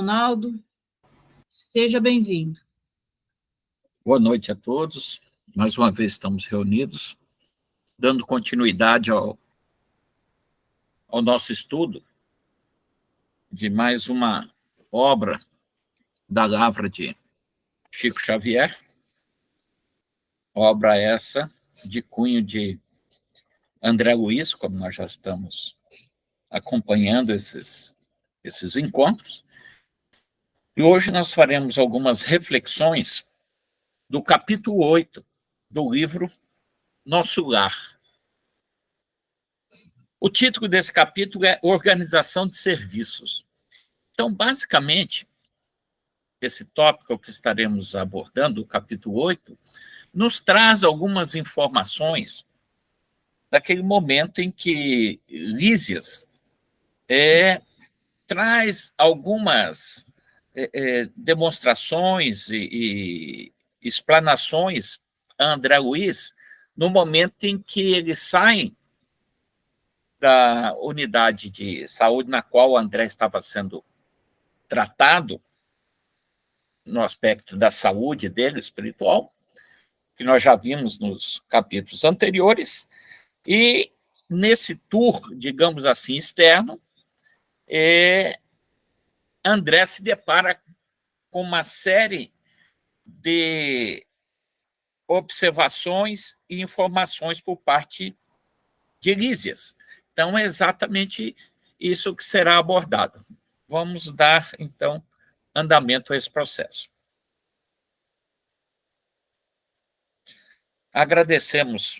Ronaldo, seja bem-vindo. Boa noite a todos. Mais uma vez estamos reunidos, dando continuidade ao nosso estudo de mais uma obra da lavra de Chico Xavier, obra essa de cunho de André Luiz, como nós já estamos acompanhando esses encontros. E hoje nós faremos algumas reflexões do capítulo 8 do livro Nosso Lar. O título desse capítulo é Organização de Serviços. Então, basicamente, esse tópico que estaremos abordando, o capítulo 8, nos traz algumas informações daquele momento em que Lísias traz algumas demonstrações e explanações a André Luiz no momento em que eles saem da unidade de saúde na qual o André estava sendo tratado, no aspecto da saúde dele, espiritual, que nós já vimos nos capítulos anteriores, e nesse tour, digamos assim, externo, André se depara com uma série de observações e informações por parte de Lísias. Então, é exatamente isso que será abordado. Vamos dar, então, andamento a esse processo. Agradecemos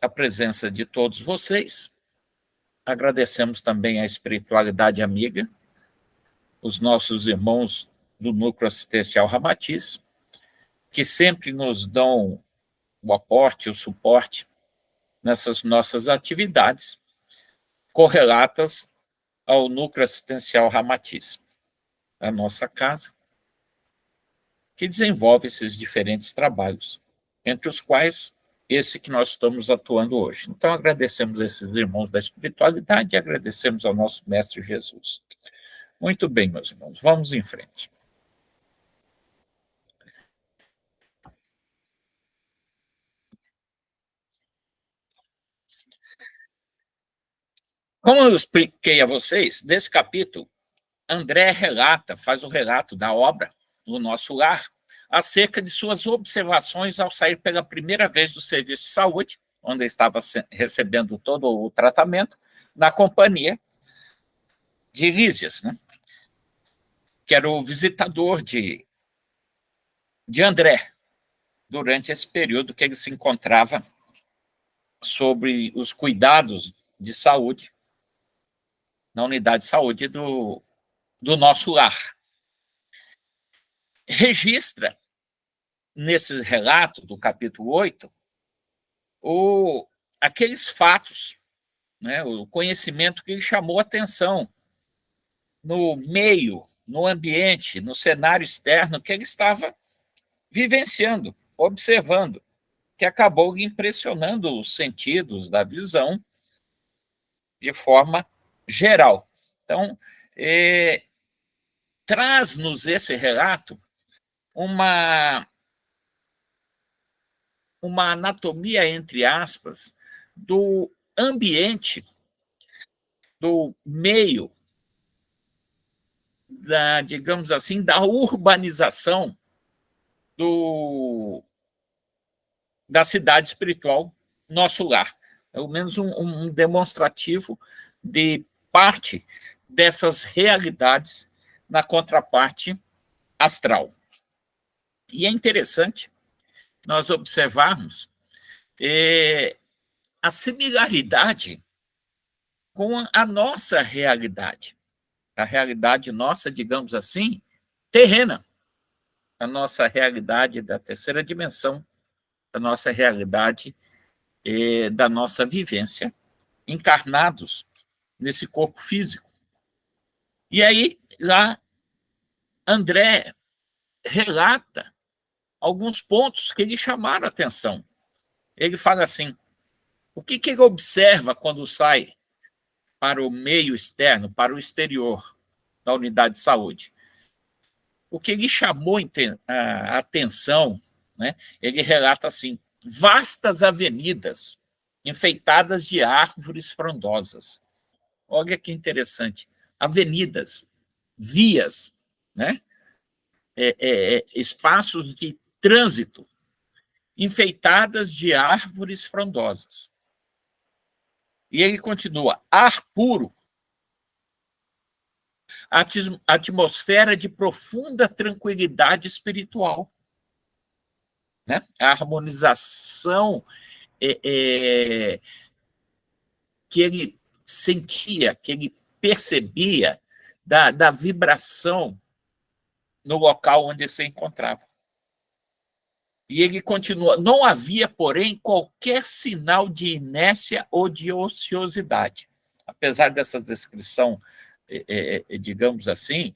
a presença de todos vocês, agradecemos também a espiritualidade amiga, os nossos irmãos do Núcleo Assistencial Ramatiz, que sempre nos dão o aporte, o suporte nessas nossas atividades correlatas ao Núcleo Assistencial Ramatiz, a nossa casa, que desenvolve esses diferentes trabalhos, entre os quais esse que nós estamos atuando hoje. Então, agradecemos a esses irmãos da espiritualidade e agradecemos ao nosso Mestre Jesus. Muito bem, meus irmãos, vamos em frente. Como eu expliquei a vocês, nesse capítulo, André faz o relato da obra no Nosso Lar, acerca de suas observações ao sair pela primeira vez do serviço de saúde, onde estava recebendo todo o tratamento, na companhia de Lísias, né? Que era o visitador de André, durante esse período que ele se encontrava sobre os cuidados de saúde na unidade de saúde do Nosso Lar. Registra, nesse relato do capítulo 8, aqueles fatos, né, o conhecimento que lhe chamou a atenção no meio, no ambiente, no cenário externo que ele estava vivenciando, observando, que acabou lhe impressionando os sentidos da visão de forma geral. Então, traz-nos esse relato uma anatomia, entre aspas, do ambiente, do meio, digamos assim, da urbanização da cidade espiritual Nosso Lar. Pelo menos um demonstrativo de parte dessas realidades na contraparte astral. E é interessante nós observarmos a similaridade com a nossa realidade, a realidade nossa, digamos assim, terrena, a nossa realidade da terceira dimensão, a nossa realidade da nossa vivência, encarnados nesse corpo físico. E aí, lá, André relata alguns pontos que lhe chamaram a atenção. Ele fala assim, o que ele observa quando sai para o meio externo, para o exterior da unidade de saúde? o que lhe chamou a atenção, né? Ele relata assim: vastas avenidas enfeitadas de árvores frondosas. Olha que interessante. Avenidas, vias, né? Espaços de trânsito enfeitadas de árvores frondosas. E ele continua: ar puro, atmosfera de profunda tranquilidade espiritual, né? A harmonização que ele sentia, que ele percebia da vibração no local onde se encontrava. E ele continua: não havia, porém, qualquer sinal de inércia ou de ociosidade. Apesar dessa descrição, digamos assim,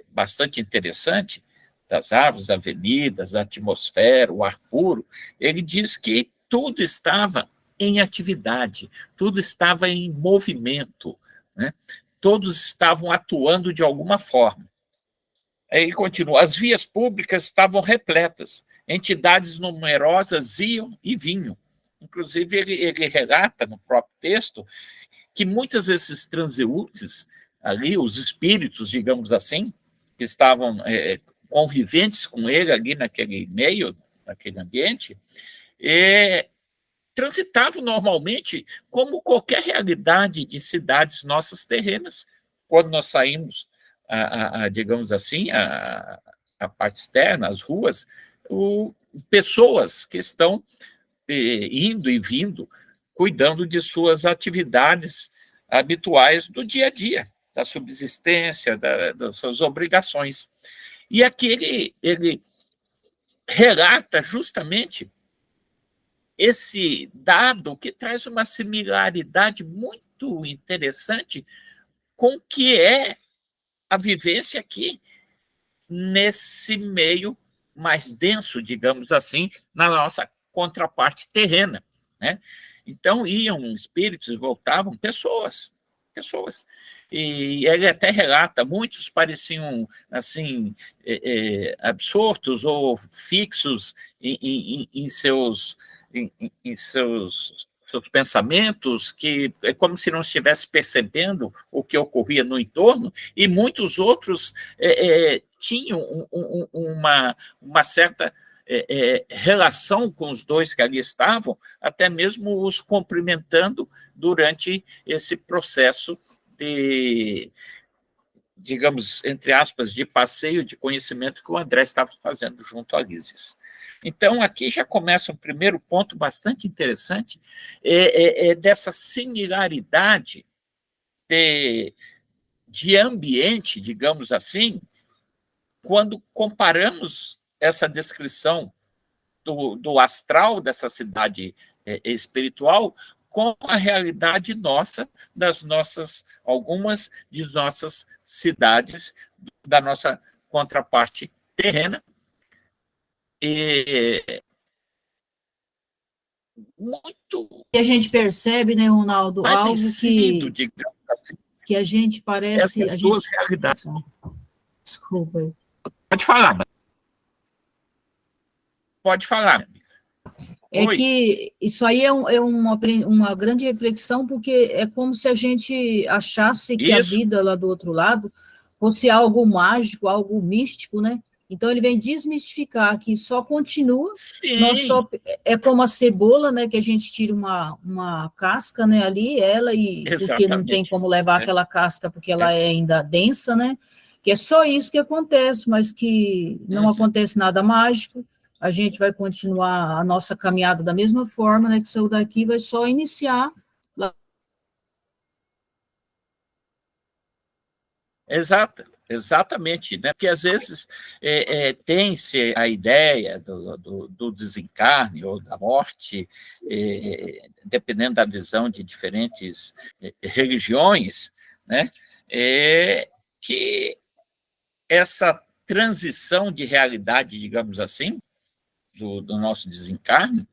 bastante interessante, das árvores, avenidas, a atmosfera, o ar puro, ele diz que tudo estava em atividade, tudo estava em movimento, né? Todos estavam atuando de alguma forma. Aí ele continua: as vias públicas estavam repletas, entidades numerosas iam e vinham. Inclusive, ele relata no próprio texto que muitos desses transeuntes ali, os espíritos, digamos assim, que estavam conviventes com ele ali naquele meio, naquele ambiente, transitavam normalmente como qualquer realidade de cidades nossas terrenas. Quando nós saímos, digamos assim, a parte externa, as ruas, pessoas que estão indo e vindo, cuidando de suas atividades habituais do dia a dia, da subsistência, das suas obrigações. E aqui ele relata justamente esse dado que traz uma similaridade muito interessante com o que é a vivência aqui nesse meio mais denso, digamos assim, na nossa contraparte terrena, né? Então, iam espíritos e voltavam pessoas. E ele até relata: muitos pareciam assim absortos ou fixos em seus pensamentos, que é como se não estivesse percebendo o que ocorria no entorno, e muitos outros tinham uma certa relação com os dois que ali estavam, até mesmo os cumprimentando durante esse processo de, digamos, entre aspas, de passeio de conhecimento que o André estava fazendo junto a Lísias. Então, aqui já começa um primeiro ponto bastante interessante, dessa similaridade de ambiente, digamos assim, quando comparamos essa descrição do astral dessa cidade espiritual com a realidade nossa, algumas de nossas cidades, da nossa contraparte terrena. Muito. E a gente percebe, né, Ronaldo, algo digamos assim, que a gente parece. Essas duas realidades. Desculpa. Pode falar. Pode falar. É que isso aí é uma grande reflexão, porque é como se a gente achasse que a vida lá do outro lado fosse algo mágico, algo místico, né? Então, ele vem desmistificar que só continua, é como a cebola, né, que a gente tira uma casca, né, ali, porque não tem como levar aquela casca, porque ela é ainda densa, né? Que é só isso que acontece, mas que não acontece nada mágico. A gente vai continuar a nossa caminhada da mesma forma, né, que saiu daqui, vai só iniciar. Exatamente, né? Porque às vezes tem-se a ideia do desencarne ou da morte, dependendo da visão de diferentes religiões, né? Que essa transição de realidade, digamos assim, do nosso desencarne,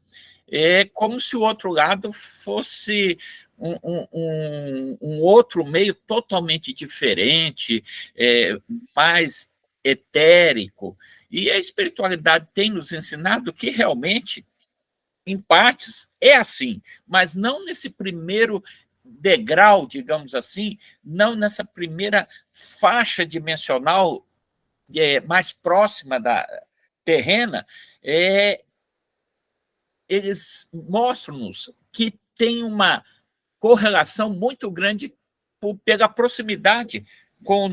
é como se o outro lado fosse um outro meio totalmente diferente, mais etérico. E a espiritualidade tem nos ensinado que realmente, em partes, é assim, mas não nesse primeiro degrau, digamos assim, não nessa primeira faixa dimensional mais próxima da terrena. Eles mostram-nos que tem uma correlação muito grande pela proximidade com o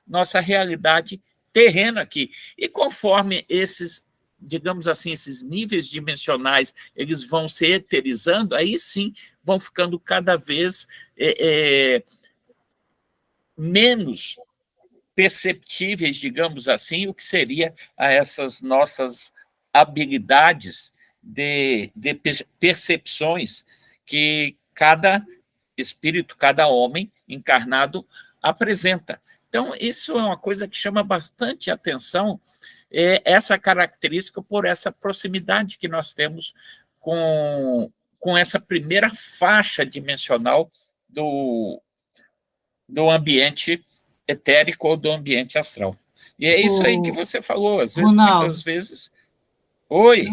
nossa realidade terrena aqui. E conforme esses, digamos assim, esses níveis dimensionais, eles vão se eterizando, aí sim vão ficando cada vez menos perceptíveis, digamos assim, o que seria a essas nossas habilidades de percepções que cada espírito, cada homem encarnado apresenta. Então, isso é uma coisa que chama bastante atenção, essa característica por essa proximidade que nós temos com essa primeira faixa dimensional do ambiente etérico ou do ambiente astral. E é isso aí que você falou, às vezes, Ronaldo, muitas vezes... Oi?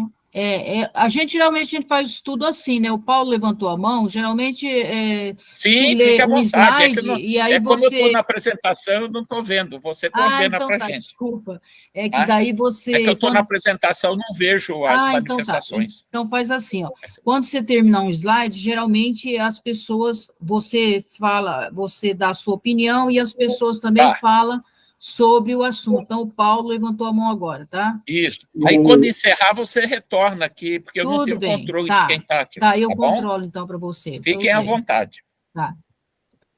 A gente geralmente faz estudo assim, né? O Paulo levantou a mão, geralmente Sim, se fique lê à um vontade. slide e aí Como eu estou você... na apresentação, eu não estou vendo, você coordena então para a tá, gente. desculpa. É que daí você... É que eu estou na apresentação, não vejo as então tá. manifestações. Então faz assim, ó. Quando você terminar um slide, geralmente as pessoas, você fala, você dá a sua opinião e as pessoas também falam sobre o assunto. Então, o Paulo levantou a mão agora, tá? Isso. Aí, quando encerrar, você retorna aqui, porque eu não tenho controle de quem está aqui. Tá, eu bom? controlo, então, para você. Fiquem à vontade. Tá.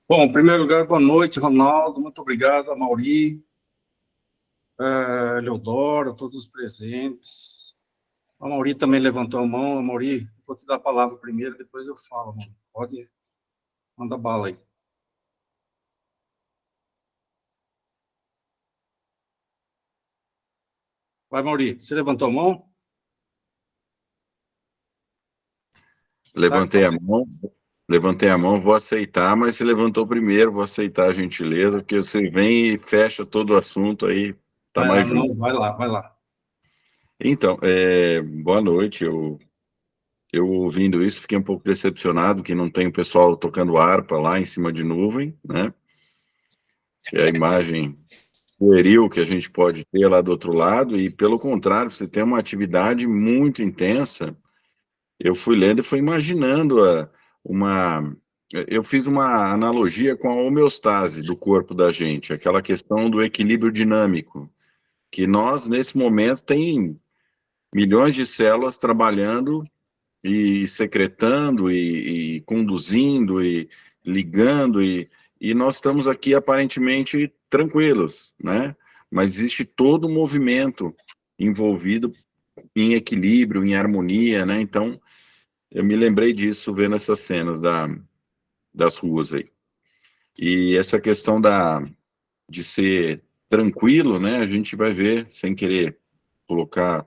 Bom, em primeiro lugar, boa noite, Ronaldo. Muito obrigado, a Mauri, Leodoro, a todos os presentes. A Mauri também levantou a mão. A Mauri, vou te dar a palavra primeiro, depois eu falo, mano. Pode mandar bala aí. Vai, Mauri, você levantou a mão? Levantei a mão, vou aceitar, mas você levantou primeiro, vou aceitar a gentileza, porque você vem e fecha todo o assunto aí, tá mais junto. Não, vai lá. Então, boa noite, eu ouvindo isso, fiquei um pouco decepcionado que não tem o pessoal tocando harpa lá em cima de nuvem, né? Que é a imagem pueril que a gente pode ter lá do outro lado, e pelo contrário, você tem uma atividade muito intensa. Eu fui lendo e fui imaginando eu fiz uma analogia com a homeostase do corpo da gente, aquela questão do equilíbrio dinâmico, que nós, nesse momento, tem milhões de células trabalhando e secretando e conduzindo e ligando, e nós estamos aqui aparentemente tranquilos, né? Mas existe todo um movimento envolvido em equilíbrio, em harmonia, né? Então, eu me lembrei disso vendo essas cenas das ruas aí. E essa questão de ser tranquilo, né? A gente vai ver, sem querer colocar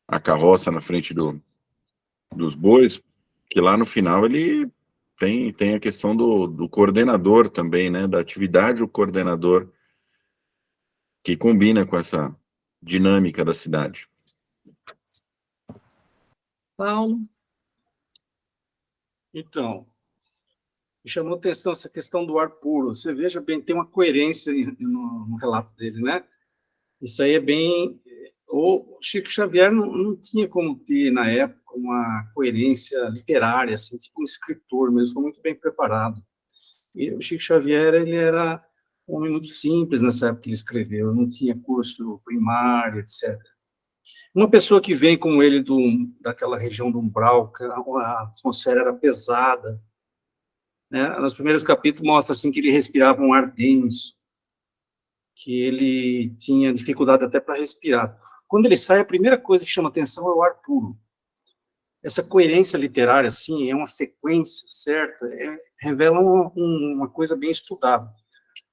a carroça na frente dos bois, que lá no final ele tem a questão do coordenador também, né? Da atividade do coordenador, que combina com essa dinâmica da cidade. Paulo? Então, me chamou a atenção essa questão do ar puro. Você veja bem, tem uma coerência no relato dele, né? Isso aí é bem... O Chico Xavier não tinha como ter, na época, uma coerência literária, assim, tipo um escritor mesmo, foi muito bem preparado. E o Chico Xavier, ele era um homem muito simples nessa época que ele escreveu, não tinha curso primário, etc. Uma pessoa que vem como ele daquela região do umbral, que a atmosfera era pesada, né? Nos primeiros capítulos mostra assim que ele respirava um ar denso, que ele tinha dificuldade até para respirar. Quando ele sai, a primeira coisa que chama atenção é o ar puro. Essa coerência literária, assim, é uma sequência certa, revela uma coisa bem estudada.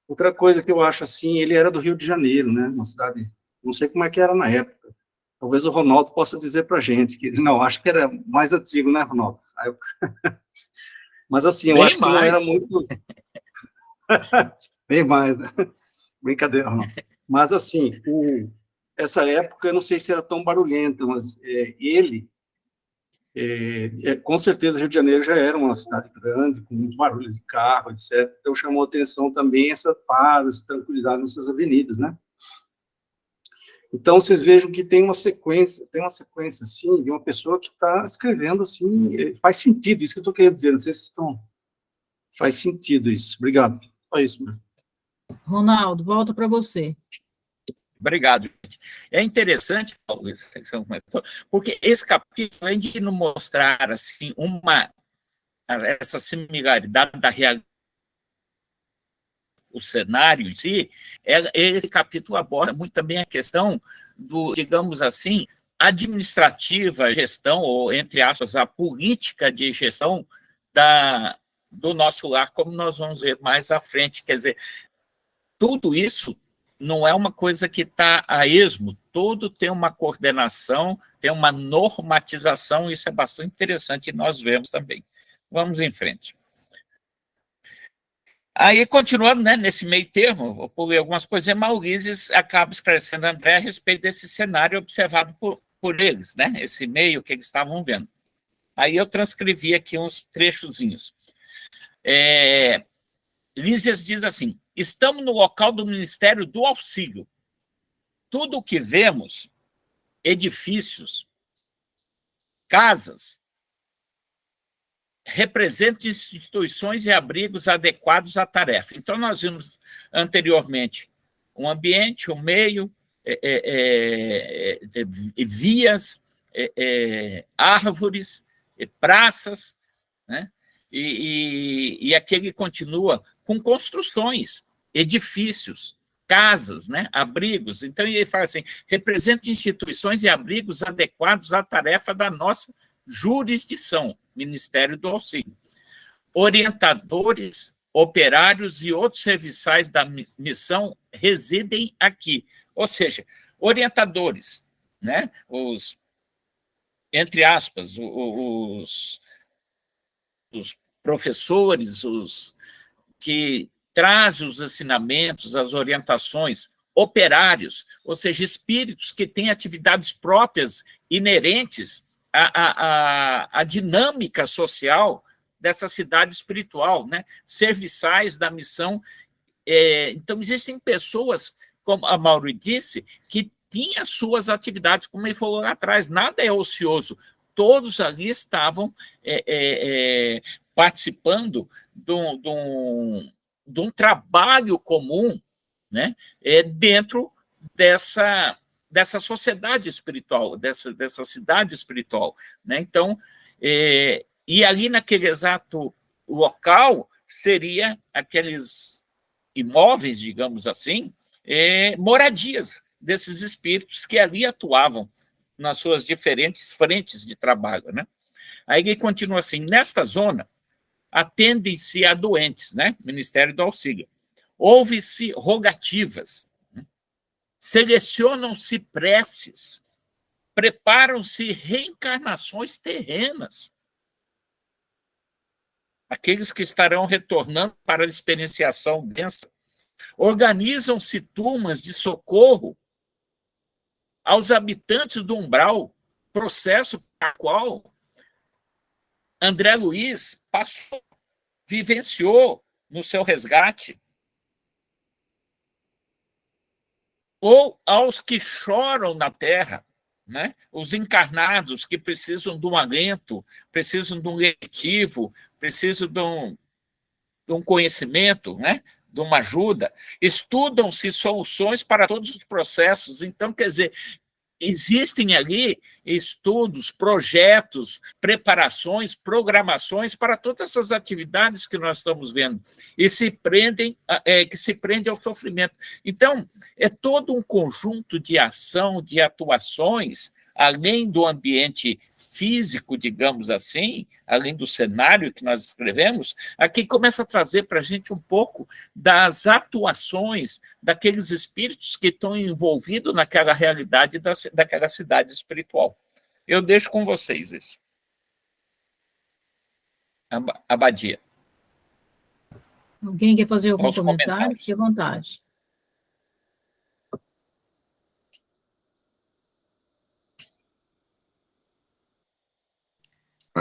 Outra coisa que eu acho, assim, ele era do Rio de Janeiro, né, uma cidade, não sei como é que era na época. Talvez o Ronaldo possa dizer para a gente, que não, acho que era mais antigo, né, Ronaldo? Mas, assim, eu acho que não era muito... Bem mais, né? Brincadeira, Ronaldo. Mas, assim, essa época, eu não sei se era tão barulhenta, mas com certeza, Rio de Janeiro já era uma cidade grande, com muito barulho de carro, etc. Então, chamou atenção também essa paz, essa tranquilidade nessas avenidas, né? Então, vocês vejam que tem uma sequência, assim, de uma pessoa que está escrevendo, assim, faz sentido, isso que eu estou querendo dizer, não sei se estão... Faz sentido isso. Obrigado. Só isso mesmo. Ronaldo, volta para você. Obrigado, gente. É interessante, porque esse capítulo, além de nos mostrar assim, essa similaridade da realidade, o cenário em si, esse capítulo aborda muito também a questão do, digamos assim, administrativa, gestão, ou, entre aspas, a política de gestão do nosso lar, como nós vamos ver mais à frente. Quer dizer, tudo isso não é uma coisa que está a esmo, tudo tem uma coordenação, tem uma normatização, isso é bastante interessante e nós vemos também. Vamos em frente. Aí, continuando, né, nesse meio termo, eu pulei algumas coisas, Maurício acaba esclarecendo a André a respeito desse cenário observado por eles, né, esse meio que eles estavam vendo. Aí eu transcrevi aqui uns trechozinhos. Lísias diz assim: estamos no local do Ministério do Auxílio. Tudo o que vemos, edifícios, casas, representam instituições e abrigos adequados à tarefa. Então, nós vimos anteriormente um ambiente, um meio, vias, árvores, praças, né? E aquele continua com construções, edifícios, casas, né? Abrigos. Então, ele fala assim: representa instituições e abrigos adequados à tarefa da nossa jurisdição, Ministério do Auxílio. Orientadores, operários e outros serviçais da missão residem aqui. Ou seja, orientadores, né? Entre aspas, os professores, os que trazem os ensinamentos, as orientações, operários, ou seja, espíritos que têm atividades próprias, inerentes à dinâmica social dessa cidade espiritual, né? Serviçais da missão. Então, existem pessoas, como a Mauro disse, que tinham suas atividades, como ele falou lá atrás, nada é ocioso. Todos ali estavam participando de um trabalho comum, né, dentro dessa sociedade espiritual, dessa cidade espiritual. Né? Então, e ali naquele exato local, seria aqueles imóveis, digamos assim, moradias desses espíritos que ali atuavam nas suas diferentes frentes de trabalho. Né? Aí ele continua assim: nesta zona, atendem-se a doentes, né? Ministério do Auxílio. Ouve-se rogativas, né? Selecionam-se preces, preparam-se reencarnações terrenas. Aqueles que estarão retornando para a experienciação densa. Organizam-se turmas de socorro aos habitantes do umbral, processo para o qual André Luiz passou, vivenciou no seu resgate. Ou aos que choram na terra, né? Os encarnados que precisam de um alento, precisam de um letivo, precisam de um conhecimento, né? De uma ajuda. Estudam-se soluções para todos os processos. Então, quer dizer, existem ali estudos, projetos, preparações, programações para todas essas atividades que nós estamos vendo e que se prendem ao sofrimento. Então, é todo um conjunto de ação, de atuações, além do ambiente físico, digamos assim, além do cenário que nós escrevemos, aqui começa a trazer para a gente um pouco das atuações daqueles espíritos que estão envolvidos naquela realidade daquela cidade espiritual. Eu deixo com vocês isso. Abadia. Alguém quer fazer algum comentário? Fique à vontade.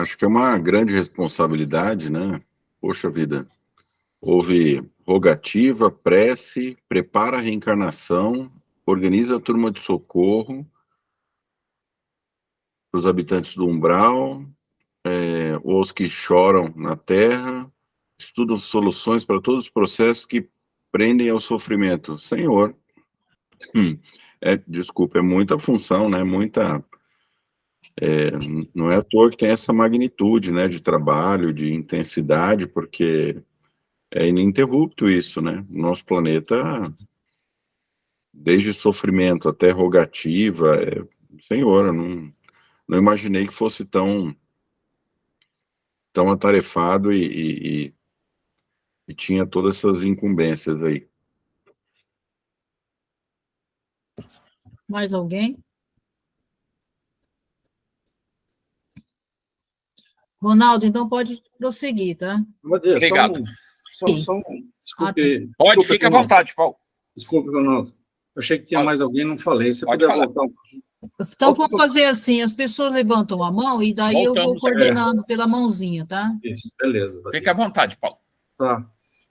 Acho que é uma grande responsabilidade, né? Poxa vida, houve rogativa, prece, prepara a reencarnação, organiza a turma de socorro para os habitantes do umbral, os que choram na Terra, estudam soluções para todos os processos que prendem ao sofrimento. Senhor, desculpa, é muita função, né? Não é à toa que tem essa magnitude, né, de trabalho, de intensidade, porque é ininterrupto isso, né? Nosso planeta, desde sofrimento até rogativa, Senhor, eu não imaginei que fosse tão atarefado e tinha todas essas incumbências aí. Mais alguém? Ronaldo, então pode prosseguir, tá? Obrigado. Desculpe. Pode, Desculpe, fica à Ronaldo. vontade, Paulo. Desculpe, Ronaldo. Eu achei que tinha mais alguém, não falei. Você Pode puder falar. voltar um pouquinho. Então, vamos fazer assim, as pessoas levantam a mão e daí eu vou coordenando pela mãozinha, tá? Isso, beleza. Fica à vontade, Paulo. Tá.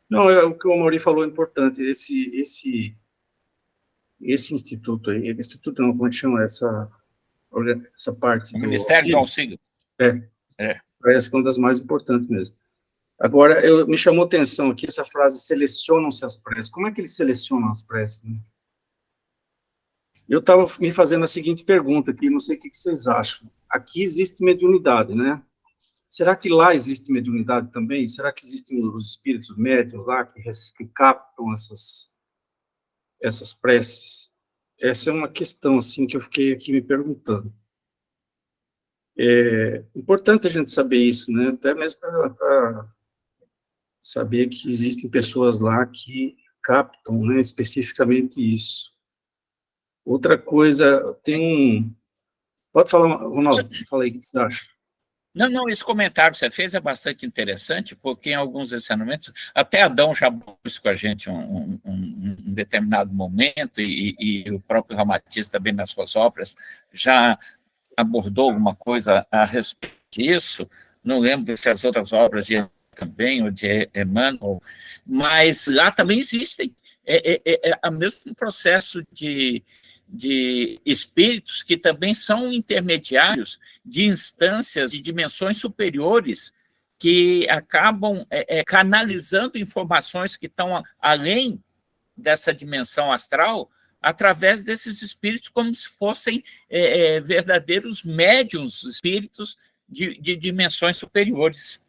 Não, o que o Mauri falou é importante. Esse instituto aí, instituto não, como é que chama essa parte O do Ministério do Auxílio. Parece que é uma das mais importantes mesmo. Agora, me chamou a atenção aqui essa frase, selecionam-se as preces. Como é que eles selecionam as preces, né? Eu estava me fazendo a seguinte pergunta aqui, não sei o que vocês acham. Aqui existe mediunidade, né? Será que lá existe mediunidade também? Será que existem os espíritos médiuns lá que captam essas preces? Essa é uma questão, assim, que eu fiquei aqui me perguntando. É importante a gente saber isso, né? Até mesmo para saber que existem pessoas lá que captam, né, especificamente isso. Outra coisa, Pode falar, Ronaldo, fala aí o que você acha. Não, esse comentário que você fez é bastante interessante, porque em alguns ensinamentos, até Adão já abordou isso com a gente um determinado momento, e o próprio Ramatiz também nas suas obras já abordou alguma coisa a respeito disso. Não lembro se as outras obras de também, ou de Emmanuel, mas lá também existem. É o mesmo processo de espíritos que também são intermediários de instâncias e dimensões superiores que acabam canalizando informações que estão além dessa dimensão astral através desses espíritos, como se fossem verdadeiros médiuns, espíritos de dimensões superiores.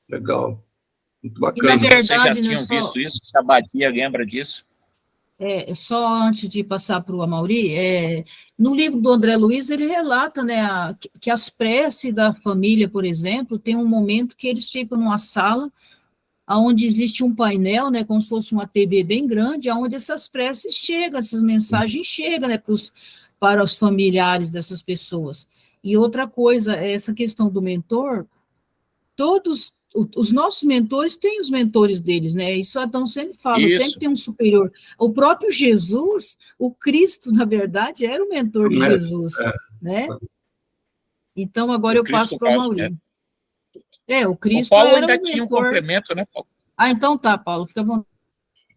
Legal. Muito bacana. Na verdade, vocês já tinham visto isso? Se a Badia lembra disso? Só antes de passar para o Amaury, no livro do André Luiz, ele relata, né, que as preces da família, por exemplo, tem um momento que eles ficam numa sala onde existe um painel, né, como se fosse uma TV bem grande, onde essas preces chegam, essas mensagens chegam, né, para os familiares dessas pessoas. E outra coisa, essa questão do mentor, todos os nossos mentores têm os mentores deles, né? Isso Adão sempre fala, sempre tem um superior. O próprio Jesus, o Cristo, na verdade, era o mentor de Jesus, né? Então, agora eu passo para o Amaury. O Cristo Paulo era ainda o mentor. tinha um complemento, né, Paulo? Então tá, Paulo, fica à vontade.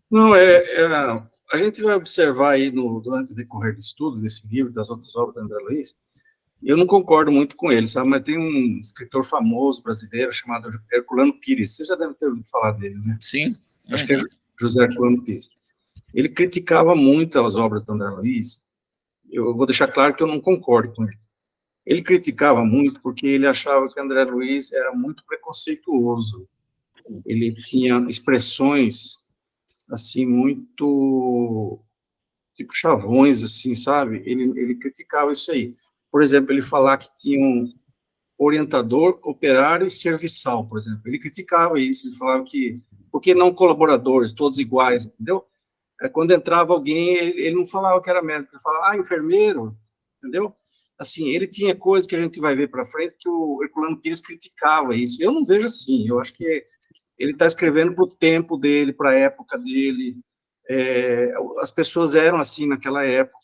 Não, a gente vai observar aí durante o decorrer do estudo desse livro, das outras obras do André Luiz. Eu não concordo muito com ele, sabe? Mas tem um escritor famoso brasileiro chamado Herculano Pires. Você já deve ter ouvido falar dele, né? Sim. Acho que é José Herculano Pires. Ele criticava muito as obras do André Luiz. Eu vou deixar claro que eu não concordo com ele. Ele criticava muito porque ele achava que André Luiz era muito preconceituoso. Ele tinha expressões, assim, muito, tipo, chavões, assim, sabe? Ele criticava isso aí. Por exemplo, ele falar que tinha um orientador, operário e serviçal, por exemplo. Ele criticava isso, ele falava que, por que não colaboradores, todos iguais, entendeu? Quando entrava alguém, ele não falava que era médico, ele falava, enfermeiro, entendeu? Assim, ele tinha coisas que a gente vai ver para frente que o Herculano Pires criticava isso. Eu não vejo assim, eu acho que ele está escrevendo para o tempo dele, para a época dele, as pessoas eram assim naquela época.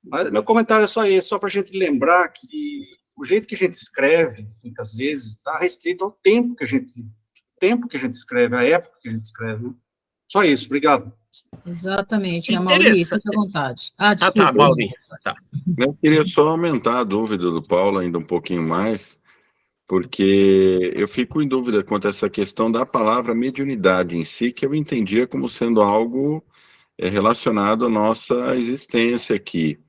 Mas meu comentário é só esse, só para a gente lembrar que o jeito que a gente escreve, muitas vezes, está restrito ao tempo que a gente escreve, a época que a gente escreve. Né? Só isso, obrigado. Exatamente, a Mauri, fica à vontade. Tá, Desculpa. Mauri. Tá. Eu queria só aumentar a dúvida do Paulo ainda um pouquinho mais, porque eu fico em dúvida quanto a essa questão da palavra mediunidade em si, que eu entendia como sendo algo relacionado à nossa existência aqui.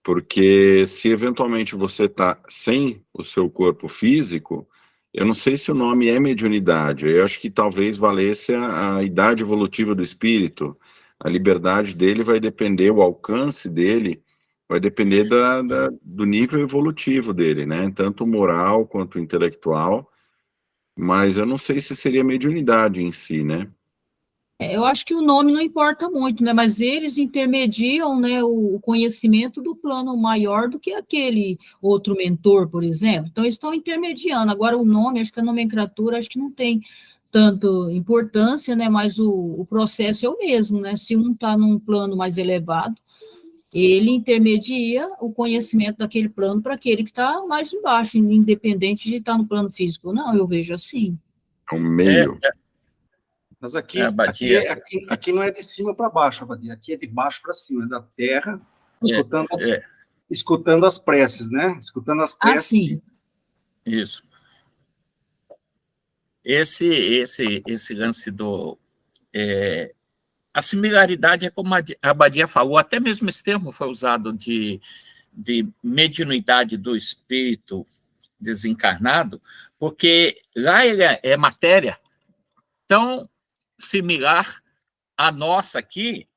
Porque se eventualmente você está sem o seu corpo físico, eu não sei se o nome é mediunidade, eu acho que talvez valesse a idade evolutiva do espírito, a liberdade dele vai depender, o alcance dele vai depender do nível evolutivo dele, né? Tanto moral quanto intelectual, mas eu não sei se seria mediunidade em si, né? Eu acho que o nome não importa muito, né? Mas eles intermediam, né, o conhecimento do plano maior do que aquele outro mentor, por exemplo. Então, eles estão intermediando. Agora, o nome, acho que a nomenclatura, acho que não tem tanto importância, né? Mas o processo é o mesmo, né? Se um está num plano mais elevado, ele intermedia o conhecimento daquele plano para aquele que está mais embaixo, independente de estar no plano físico ou não. Eu vejo assim. É um meio. Mas aqui não é de cima para baixo, Abadia. Aqui é de baixo para cima, é da terra, escutando as preces, né? Escutando as preces. Sim. Isso. Esse lance do... a similaridade é como a Abadia falou, até mesmo esse termo foi usado de mediunidade do espírito desencarnado, porque lá ele é matéria tão similar à nossa aqui,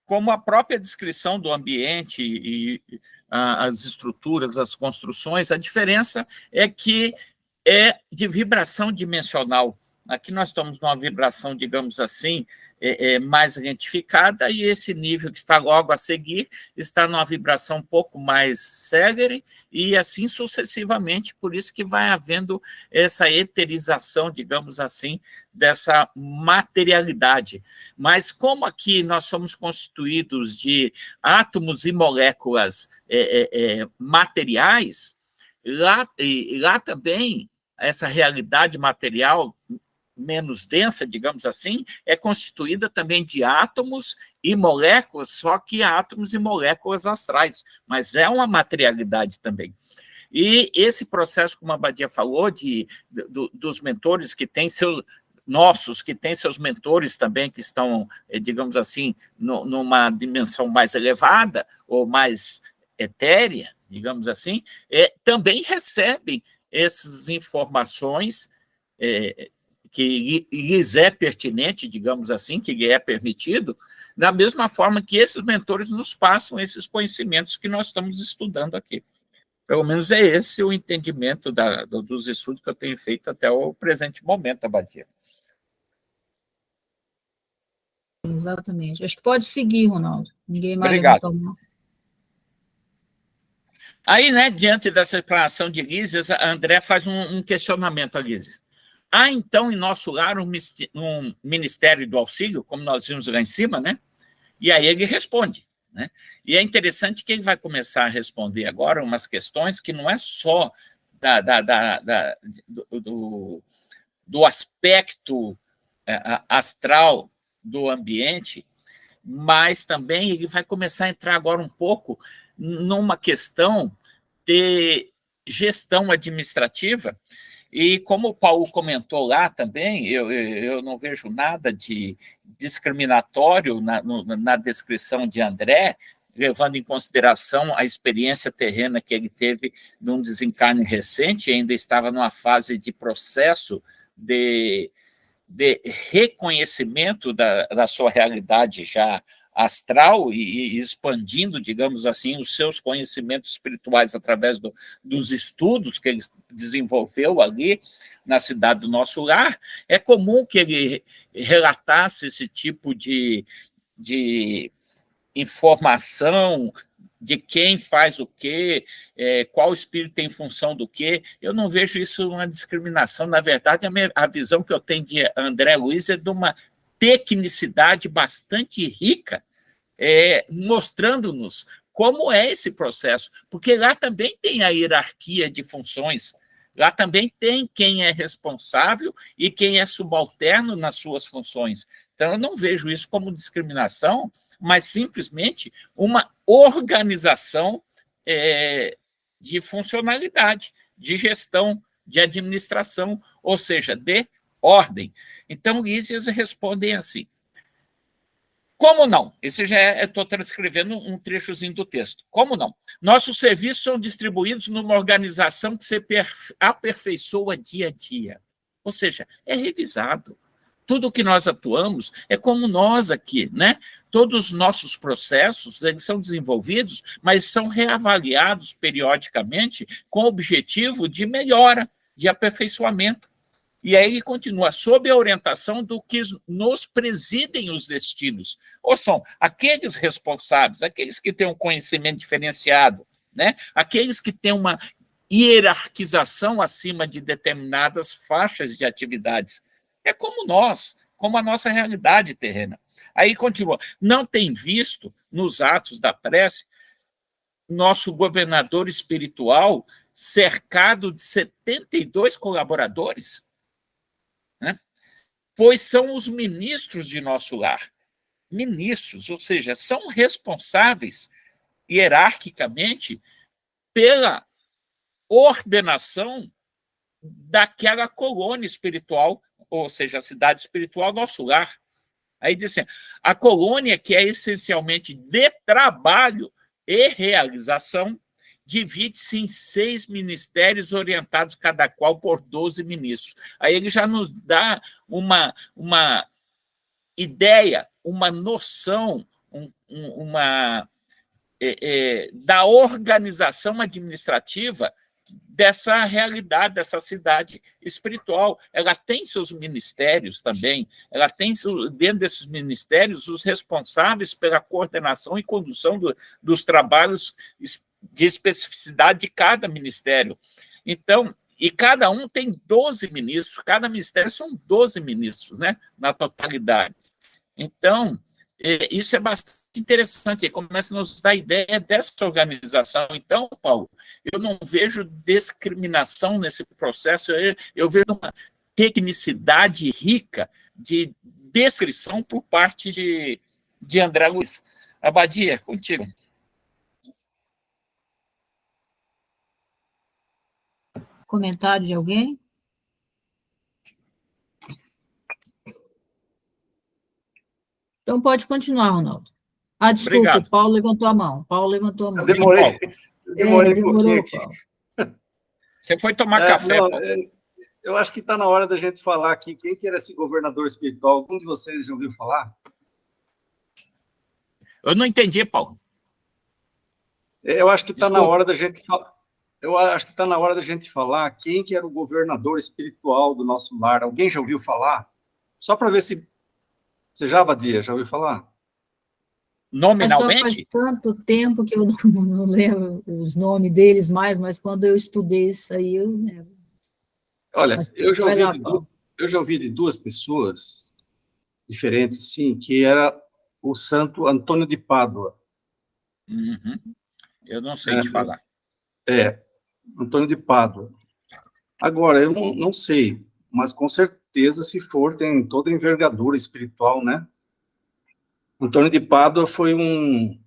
como a própria descrição do ambiente e as estruturas, as construções. A diferença é que é de vibração dimensional. Aqui nós estamos numa vibração, digamos assim, mais retificada, e esse nível que está logo a seguir está numa vibração um pouco mais célere, e assim sucessivamente, por isso que vai havendo essa eterização, digamos assim, dessa materialidade. Mas como aqui nós somos constituídos de átomos e moléculas materiais, lá também essa realidade material menos densa, digamos assim, é constituída também de átomos e moléculas, só que átomos e moléculas astrais, mas é uma materialidade também. E esse processo, como a Abadia falou, dos mentores que têm que têm seus mentores também, que estão, digamos assim, numa dimensão mais elevada, ou mais etérea, digamos assim, também recebem essas informações que lhes é pertinente, digamos assim, que lhe é permitido, da mesma forma que esses mentores nos passam esses conhecimentos que nós estamos estudando aqui. Pelo menos é esse o entendimento dos estudos que eu tenho feito até o presente momento, Abadia. Exatamente. Acho que pode seguir, Ronaldo. Ninguém mais Obrigado. levantou a mão. Aí, né, diante dessa declaração de Lísias, a André faz um questionamento a Lísias. Há, então, em nosso lar um Ministério do Auxílio, como nós vimos lá em cima, né? E aí ele responde, né? E é interessante que ele vai começar a responder agora umas questões que não é só do aspecto astral do ambiente, mas também ele vai começar a entrar agora um pouco numa questão de gestão administrativa. E como o Paulo comentou lá também, eu não vejo nada de discriminatório na descrição de André, levando em consideração a experiência terrena que ele teve num desencarne recente, ainda estava numa fase de processo de reconhecimento da sua realidade já astral e expandindo, digamos assim, os seus conhecimentos espirituais através dos estudos que ele desenvolveu ali na cidade do nosso lar. É comum que ele relatasse esse tipo de informação de quem faz o quê, qual espírito tem função do quê. Eu não vejo isso uma discriminação. Na verdade, a visão que eu tenho de André Luiz é de uma tecnicidade bastante rica, mostrando-nos como é esse processo, porque lá também tem a hierarquia de funções, lá também tem quem é responsável e quem é subalterno nas suas funções. Então, eu não vejo isso como discriminação, mas simplesmente uma organização de funcionalidade, de gestão, de administração, ou seja, de ordem. Então, eles respondem assim. Como não? Esse já estou transcrevendo um trechozinho do texto. Como não? Nossos serviços são distribuídos numa organização que se aperfeiçoa dia a dia. Ou seja, é revisado. Tudo que nós atuamos é como nós aqui, né? Todos os nossos processos, eles são desenvolvidos, mas são reavaliados periodicamente com o objetivo de melhora, de aperfeiçoamento. E aí ele continua, sob a orientação do que nos presidem os destinos. Ou são aqueles responsáveis, aqueles que têm um conhecimento diferenciado, né? Aqueles que têm uma hierarquização acima de determinadas faixas de atividades. É como nós, como a nossa realidade terrena. Aí continua, não tem visto nos atos da prece nosso governador espiritual cercado de 72 colaboradores? Né? Pois são os ministros de nosso lar. Ministros, ou seja, são responsáveis hierarquicamente pela ordenação daquela colônia espiritual, ou seja, a cidade espiritual, nosso lar. Aí diz assim, a colônia, que é essencialmente de trabalho e realização, divide-se em 6 ministérios orientados, cada qual por 12 ministros. Aí ele já nos dá uma ideia, uma noção, da organização administrativa dessa realidade, dessa cidade espiritual. Ela tem seus ministérios também, ela tem, dentro desses ministérios, os responsáveis pela coordenação e condução dos trabalhos de especificidade de cada ministério. Então, e cada um tem 12 ministros, cada ministério são 12 ministros, né, na totalidade. Então, isso é bastante interessante, começa a nos dar ideia dessa organização. Então, Paulo, eu não vejo discriminação nesse processo, eu vejo uma tecnicidade rica de descrição por parte de André Luiz. Abadia, contigo. Comentário de alguém? Então pode continuar, Ronaldo. Ah, desculpa, obrigado. Paulo levantou a mão. Demorei um pouquinho aqui. Você foi tomar café, Paulo. Eu acho que está na hora da gente falar aqui quem que era esse governador espiritual. Algum de vocês já ouviu falar? Eu não entendi, Paulo. Eu acho que está na hora da gente falar. Eu acho que está na hora da gente falar quem que era o governador espiritual do nosso lar. Alguém já ouviu falar? Só para ver se... Você já, Abadia, já ouviu falar? Nominalmente? Faz tanto tempo que eu não lembro os nomes deles mais, mas quando eu estudei isso aí, eu lembro. Olha, eu já ouvi de duas pessoas diferentes, assim, que era o santo Antônio de Pádua. Uhum. Eu não sei te falar. Antônio de Pádua. Agora, eu não sei, mas com certeza, se for, tem toda a envergadura espiritual, né? Antônio de Pádua foi um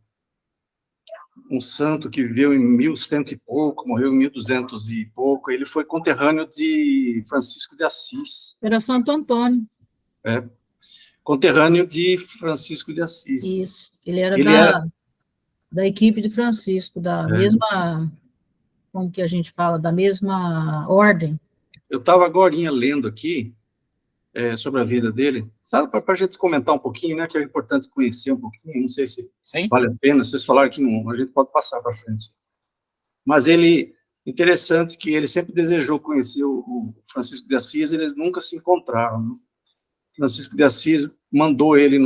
santo que viveu em 1100 e pouco, morreu em 1200 e pouco. Ele foi conterrâneo de Francisco de Assis. Era Santo Antônio. Conterrâneo de Francisco de Assis. Isso. Ele era da equipe de Francisco, da mesma, como que a gente fala, da mesma ordem. Eu estava agorinha lendo aqui sobre a vida dele, sabe, para a gente comentar um pouquinho, né, que é importante conhecer um pouquinho, não sei se vale a pena, vocês falaram que não, a gente pode passar para frente. Mas interessante que ele sempre desejou conhecer o Francisco de Assis, eles nunca se encontraram, né? Francisco de Assis mandou ele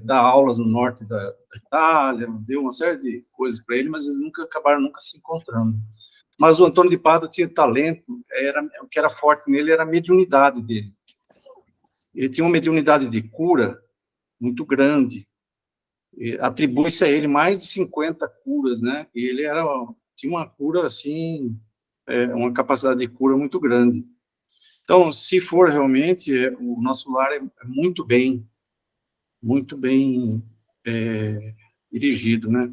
dar aulas no norte da Itália, deu uma série de coisas para ele, mas eles acabaram nunca se encontrando. Mas o Antônio de Pádua tinha talento, o que era forte nele era a mediunidade dele. Ele tinha uma mediunidade de cura muito grande. atribui-se a ele mais de 50 curas, né? E ele tinha uma cura, assim, uma capacidade de cura muito grande. Então, se for realmente, o nosso lar é muito bem dirigido, né?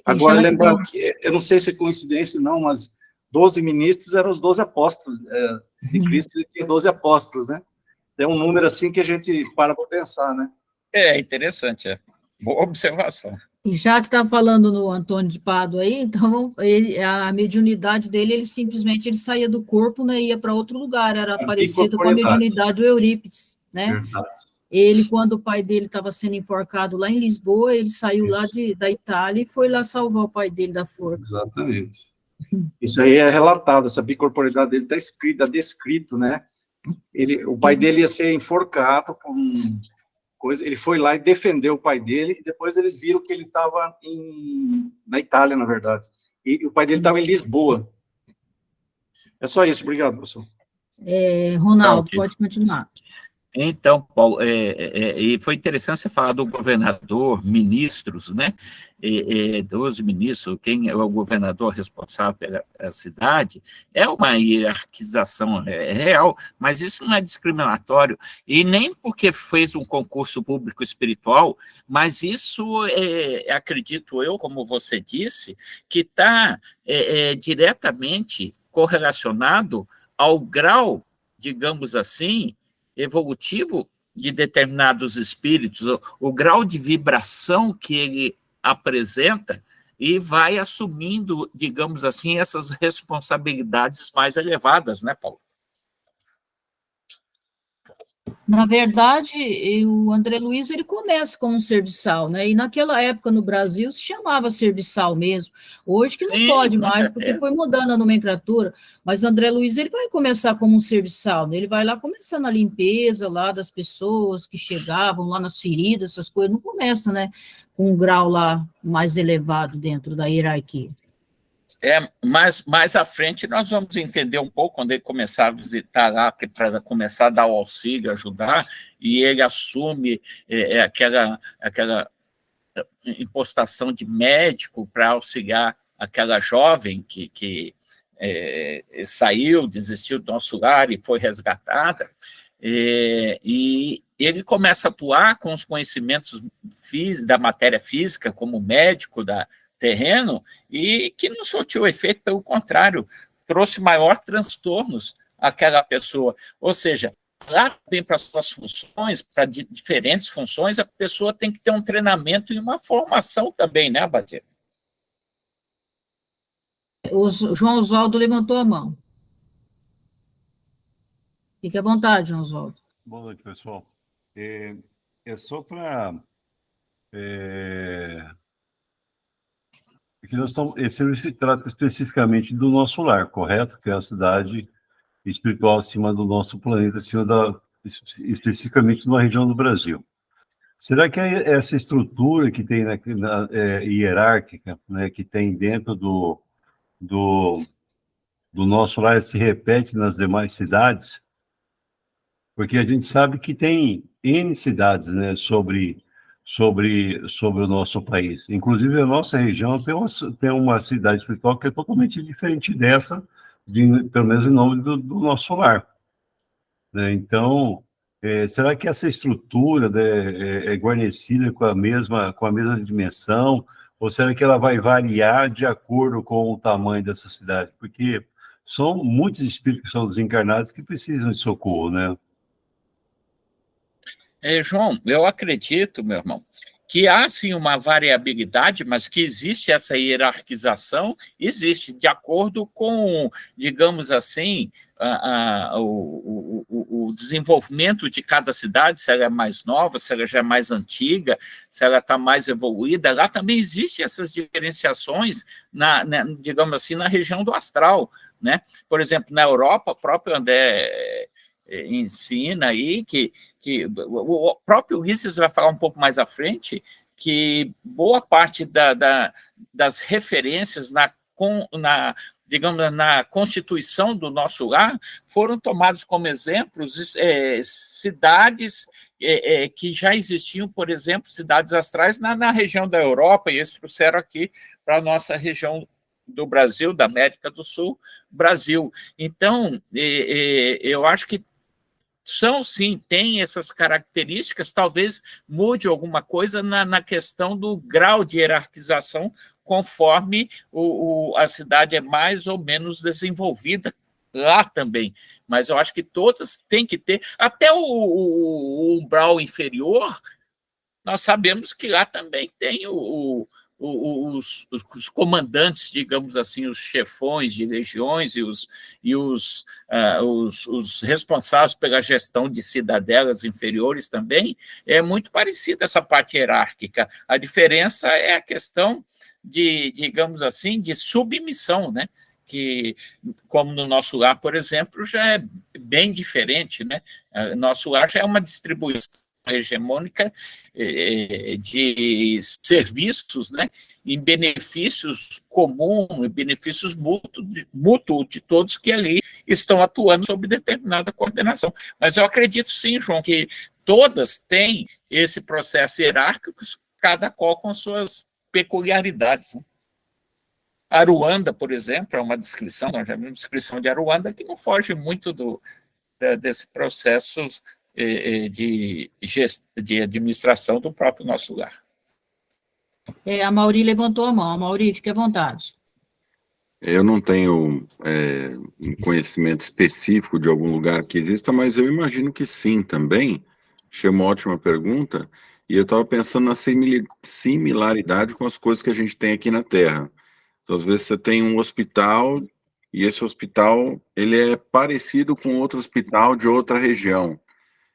Agora, lembrando que, eu não sei se é coincidência ou não, mas 12 ministros eram os 12 apóstolos. De Cristo, ele tinha 12 apóstolos, né? É um número assim que a gente para pensar, né? Interessante, boa observação. E já que está falando no Antônio de Pádua aí, então a mediunidade dele, ele simplesmente saía do corpo, né, ia para outro lugar, era parecido com a mediunidade do Eurípides, né? Verdade. Ele, quando o pai dele estava sendo enforcado lá em Lisboa, ele saiu lá da Itália e foi lá salvar o pai dele da forca. Exatamente. Isso aí é relatado, essa bicorporidade dele está descrito, né? O pai dele ia ser enforcado por ele foi lá e defendeu o pai dele, e depois eles viram que ele estava na Itália, na verdade. E o pai dele estava em Lisboa. É só isso, obrigado, professor. Ronaldo, pode continuar. Então, Paulo, e foi interessante você falar do governador, ministros, né? 12 ministros, quem é o governador responsável pela cidade, é uma hierarquização real, mas isso não é discriminatório, e nem porque fez um concurso público espiritual, mas isso, acredito eu, como você disse, que está diretamente correlacionado ao grau, digamos assim, evolutivo de determinados espíritos, o grau de vibração que ele apresenta e vai assumindo, digamos assim, essas responsabilidades mais elevadas, né, Paulo? Na verdade, o André Luiz, ele começa como um serviçal, né? E naquela época no Brasil se chamava serviçal mesmo. Hoje que não pode mais, porque foi mudando a nomenclatura. Mas André Luiz, ele vai começar como um serviçal, né? Ele vai lá começar na limpeza lá das pessoas que chegavam lá nas feridas, essas coisas. Não começa, né? Com um grau lá mais elevado dentro da hierarquia. Mas mais à frente nós vamos entender um pouco, quando ele começar a visitar lá, para começar a dar o auxílio, ajudar, e ele assume aquela impostação de médico para auxiliar aquela jovem que saiu, desistiu do nosso lar e foi resgatada, e ele começa a atuar com os conhecimentos da matéria física, como médico da terreno, e que não surtiu efeito, pelo contrário, trouxe maior transtornos àquela pessoa. Ou seja, lá também para suas funções, para diferentes funções, a pessoa tem que ter um treinamento e uma formação também, né, Abadir? O João Oswaldo levantou a mão. Fique à vontade, João Oswaldo. Boa noite, pessoal. É só para... Porque esse se trata especificamente do nosso lar, correto? Que é a cidade espiritual acima do nosso planeta, especificamente numa região do Brasil. Será que essa estrutura que tem hierárquica, né, que tem dentro do nosso lar se repete nas demais cidades? Porque a gente sabe que tem N cidades, né, sobre o nosso país. Inclusive, a nossa região tem uma cidade espiritual que é totalmente diferente dessa, pelo menos em nome do nosso lar. Né? Então, será que essa estrutura, né, é guarnecida com a mesma dimensão, ou será que ela vai variar de acordo com o tamanho dessa cidade? Porque são muitos espíritos que são desencarnados que precisam de socorro, né? João, eu acredito, meu irmão, que há sim uma variabilidade, mas que existe essa hierarquização, existe de acordo com, digamos assim, o desenvolvimento de cada cidade, se ela é mais nova, se ela já é mais antiga, se ela está mais evoluída. Lá também existem essas diferenciações, digamos assim, na região do astral, né? Por exemplo, na Europa, o próprio André ensina aí que o próprio Ulisses vai falar um pouco mais à frente, que boa parte das referências digamos, na constituição do nosso lar foram tomados como exemplos cidades que já existiam, por exemplo, cidades astrais na região da Europa, e eles trouxeram aqui para a nossa região do Brasil, da América do Sul, Brasil. Então, eu acho que são, sim, tem essas características, talvez mude alguma coisa na questão do grau de hierarquização, conforme a cidade é mais ou menos desenvolvida lá também. Mas eu acho que todas têm que ter, até o umbral inferior, nós sabemos que lá também tem os comandantes, digamos assim, os chefões de legiões e os responsáveis pela gestão de cidadelas inferiores também, é muito parecida essa parte hierárquica. A diferença é a questão de, digamos assim, de submissão, né? Que, como no nosso lar, por exemplo, já é bem diferente, né? Nosso lar já é uma distribuição hegemônica de serviços, né, em benefícios comuns, em benefícios mútuos de todos que ali estão atuando sob determinada coordenação. Mas eu acredito sim, João, que todas têm esse processo hierárquico, cada qual com suas peculiaridades, né? Aruanda, por exemplo, é uma descrição, nós já vimos uma descrição de Aruanda que não foge muito desse processo de administração do próprio nosso lar. A Mauri levantou a mão. A Mauri, fique à vontade. Eu não tenho um conhecimento específico de algum lugar que exista, mas eu imagino que sim também. Achei uma ótima pergunta. E eu estava pensando na similaridade com as coisas que a gente tem aqui na Terra. Então, às vezes você tem um hospital e esse hospital ele é parecido com outro hospital de outra região.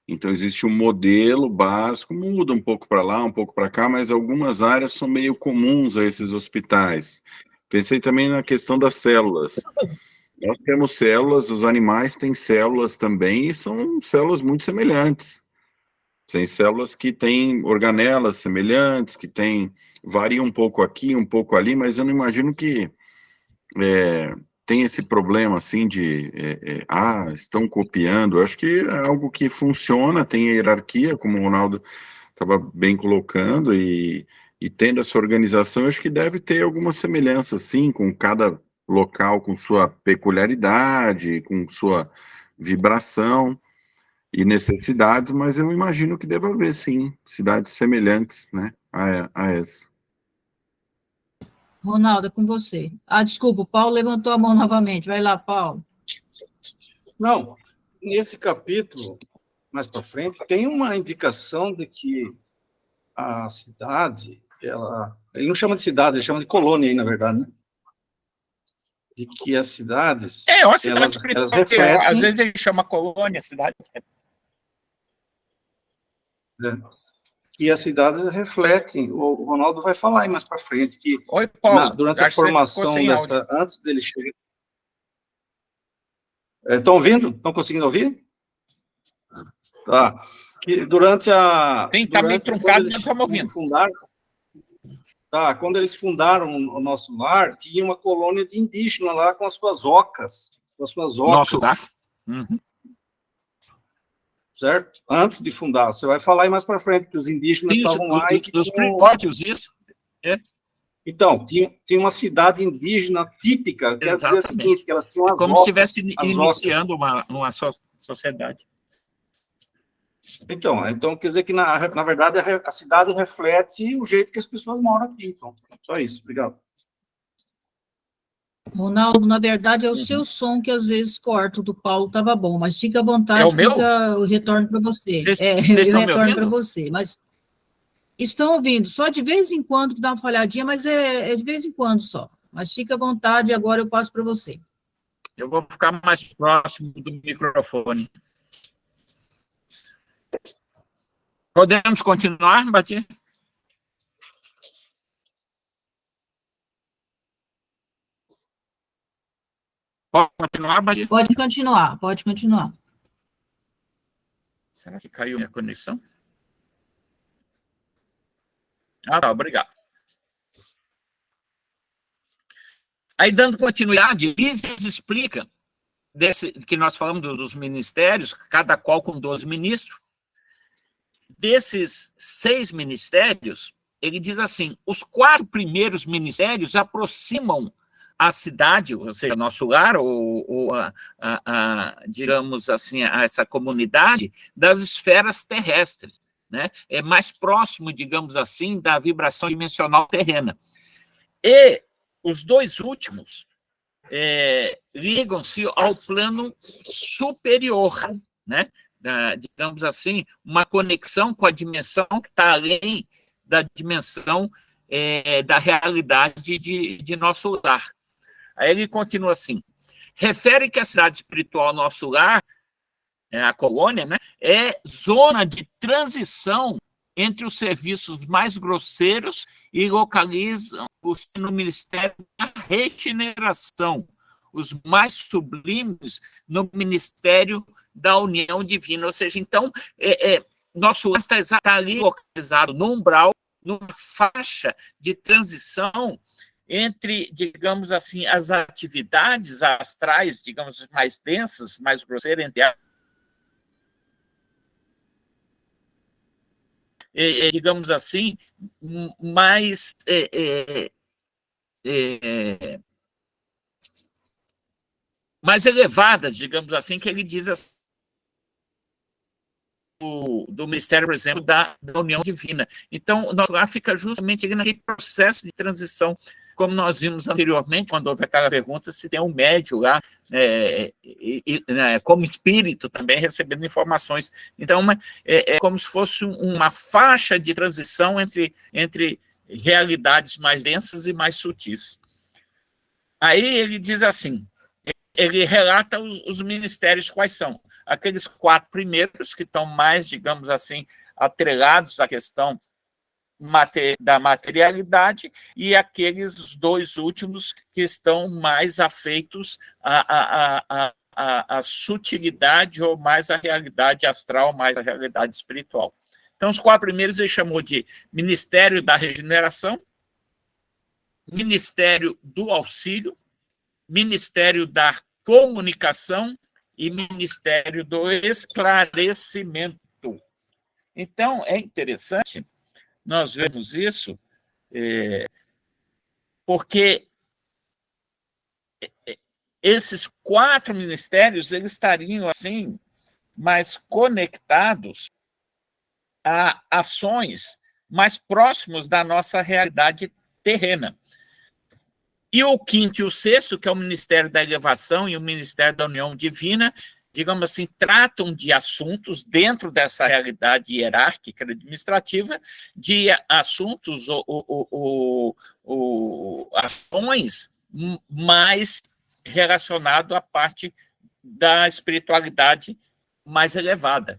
Então, existe um modelo básico, muda um pouco para lá, um pouco para cá, mas algumas áreas são meio comuns a esses hospitais. Pensei também na questão das células. Nós temos células, os animais têm células também, e são células muito semelhantes. Tem células que têm organelas semelhantes, que variam um pouco aqui, um pouco ali, mas eu não imagino que tem esse problema assim de estão copiando. Eu acho que é algo que funciona, tem a hierarquia, como o Ronaldo estava bem colocando, e tendo essa organização, eu acho que deve ter alguma semelhança, sim, com cada local, com sua peculiaridade, com sua vibração e necessidades, mas eu imagino que deve haver, sim, cidades semelhantes, né, a essa. Ronaldo, é com você. Desculpa, o Paulo levantou a mão novamente. Vai lá, Paulo. Não, nesse capítulo, mais para frente, tem uma indicação de que a cidade, ele não chama de cidade, ele chama de colônia aí, na verdade, né? De que as cidades, uma cidade elas refletem... Às vezes ele chama colônia, cidade. E as cidades refletem, o Ronaldo vai falar aí mais para frente, que Oi, Paulo, durante a formação dessa, antes dele chegar... Estão ouvindo? Estão conseguindo ouvir? Tá. E durante a... Sim, está meio truncado, mas estamos ouvindo. Quando eles fundaram o nosso lar, tinha uma colônia de indígena lá com as suas ocas. Nosso lar? Uhum. Certo? Antes de fundar. Você vai falar aí mais para frente que os indígenas estavam lá e que dos primórdios, isso. Então, tinha uma cidade indígena típica, quer dizer o seguinte, que elas tinham as como ocas, se estivesse iniciando uma sociedade. Então, quer dizer que, na verdade, a cidade reflete o jeito que as pessoas moram aqui. Então, só isso. Obrigado. Ronaldo, na verdade, é o seu som que às vezes corta, o do Paulo estava bom, mas fica à vontade, é o meu? Eu retorno para você. Vocês eu estão retorno para você, mas estão ouvindo, só de vez em quando que dá uma falhadinha, mas é de vez em quando só. Mas fica à vontade, agora eu passo para você. Eu vou ficar mais próximo do microfone. Podemos continuar, Bati? Pode continuar, Bati? Pode continuar. Será que caiu minha conexão? Tá, obrigado. Aí, dando continuidade, Lísias explica que nós falamos dos ministérios, cada qual com 12 ministros, desses 6 ministérios, ele diz assim, os 4 primeiros ministérios aproximam a cidade, ou seja, nosso lar, ou digamos assim, essa comunidade, das esferas terrestres, né? É mais próximo, digamos assim, da vibração dimensional terrena. E os 2 últimos ligam-se ao plano superior, né? Digamos assim, uma conexão com a dimensão que está além da dimensão da realidade de nosso lar. Aí ele continua assim, refere que a cidade espiritual nosso lar, a colônia, né, é zona de transição entre os serviços mais grosseiros e localizam-se no Ministério da Regeneração, os mais sublimes no Ministério da União Divina. Ou seja, então, nosso lar está ali localizado no umbral, numa faixa de transição entre, digamos assim, as atividades astrais, digamos, mais densas, mais grosseiras, entre digamos assim, mais mais elevadas, digamos assim, que ele diz assim, do Ministério, por exemplo, da União Divina. Então, o nosso lar fica justamente naquele processo de transição, como nós vimos anteriormente, quando houve aquela pergunta se tem um médium lá, como espírito também, recebendo informações. Então, é como se fosse uma faixa de transição entre realidades mais densas e mais sutis. Aí ele diz assim, ele relata os ministérios quais são. Aqueles 4 primeiros que estão mais, digamos assim, atrelados à questão da materialidade e aqueles 2 últimos que estão mais afeitos à sutilidade ou mais à realidade astral, mais à realidade espiritual. Então, os 4 primeiros ele chamou de Ministério da Regeneração, Ministério do Auxílio, Ministério da Comunicação e Ministério do Esclarecimento. Então, é interessante nós vemos isso, porque esses 4 ministérios eles estariam assim mais conectados a ações mais próximos da nossa realidade terrena. E o 5º e o 6º, que é o Ministério da Elevação e o Ministério da União Divina, digamos assim, tratam de assuntos dentro dessa realidade hierárquica administrativa, de assuntos ou ações mais relacionados à parte da espiritualidade mais elevada.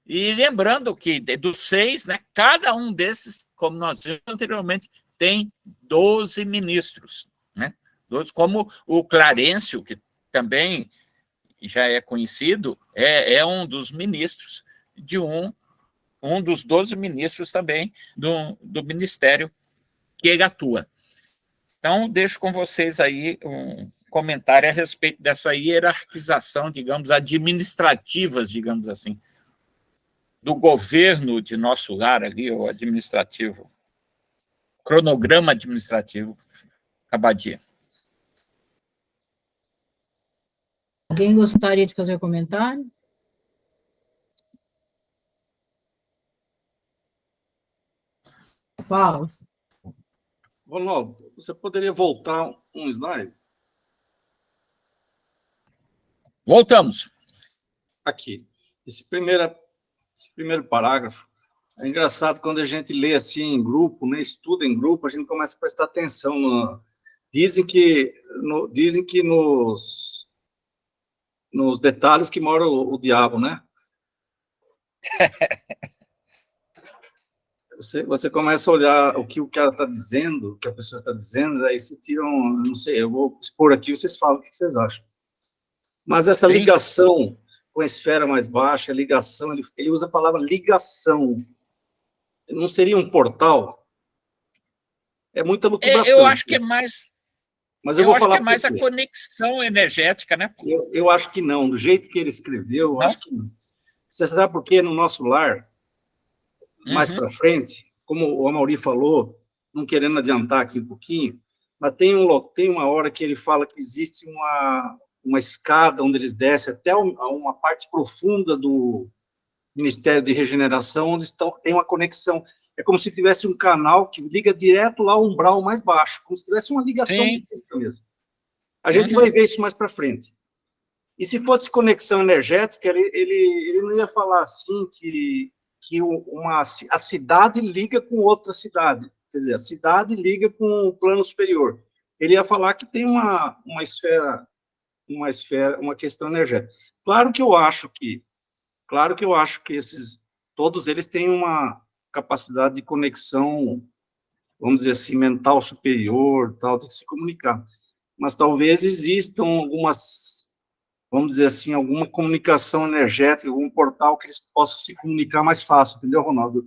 E lembrando que dos 6, né, cada um desses, como nós vimos anteriormente, tem 12 ministros, né? 12, como o Clarencio, que também já é conhecido, é um dos ministros de um dos 12 ministros também do ministério que ele atua. Então, deixo com vocês aí um comentário a respeito dessa hierarquização, digamos, administrativas, digamos assim, do governo de nosso lar ali, o administrativo, cronograma administrativo, Abadia. Alguém gostaria de fazer comentário? Paulo. Ronaldo, você poderia voltar um slide? Voltamos. Aqui. Esse primeiro parágrafo é engraçado quando a gente lê assim em grupo, né, estuda em grupo, a gente começa a prestar atenção. Dizem que nos detalhes que mora o diabo, né? Você começa a olhar o que o cara está dizendo, o que a pessoa está dizendo, aí você tira não sei, eu vou expor aqui, vocês falam o que vocês acham. Mas essa ligação com a esfera mais baixa, a ligação, ele usa a palavra ligação. Não seria um portal? É muita lucubração. Eu acho que é mais... Mas eu vou falar que é mais a conexão energética, né? Eu acho que não. Do jeito que ele escreveu, eu acho que não. Você sabe por quê? No nosso lar, mais para frente, como o Amaury falou, não querendo adiantar aqui um pouquinho, mas tem uma hora que ele fala que existe uma escada onde eles descem até uma parte profunda do Ministério de Regeneração, onde tem uma conexão. É como se tivesse um canal que liga direto lá ao umbral mais baixo, como se tivesse uma ligação física mesmo. A gente vai ver isso mais para frente. E se fosse conexão energética, ele não ia falar assim que a cidade liga com outra cidade. Quer dizer, a cidade liga com o plano superior. Ele ia falar que tem uma questão energética. Claro que eu acho que todos eles têm uma capacidade de conexão, vamos dizer assim, mental superior, tal, de se comunicar. Mas talvez existam vamos dizer assim, alguma comunicação energética, algum portal que eles possam se comunicar mais fácil, entendeu, Ronaldo?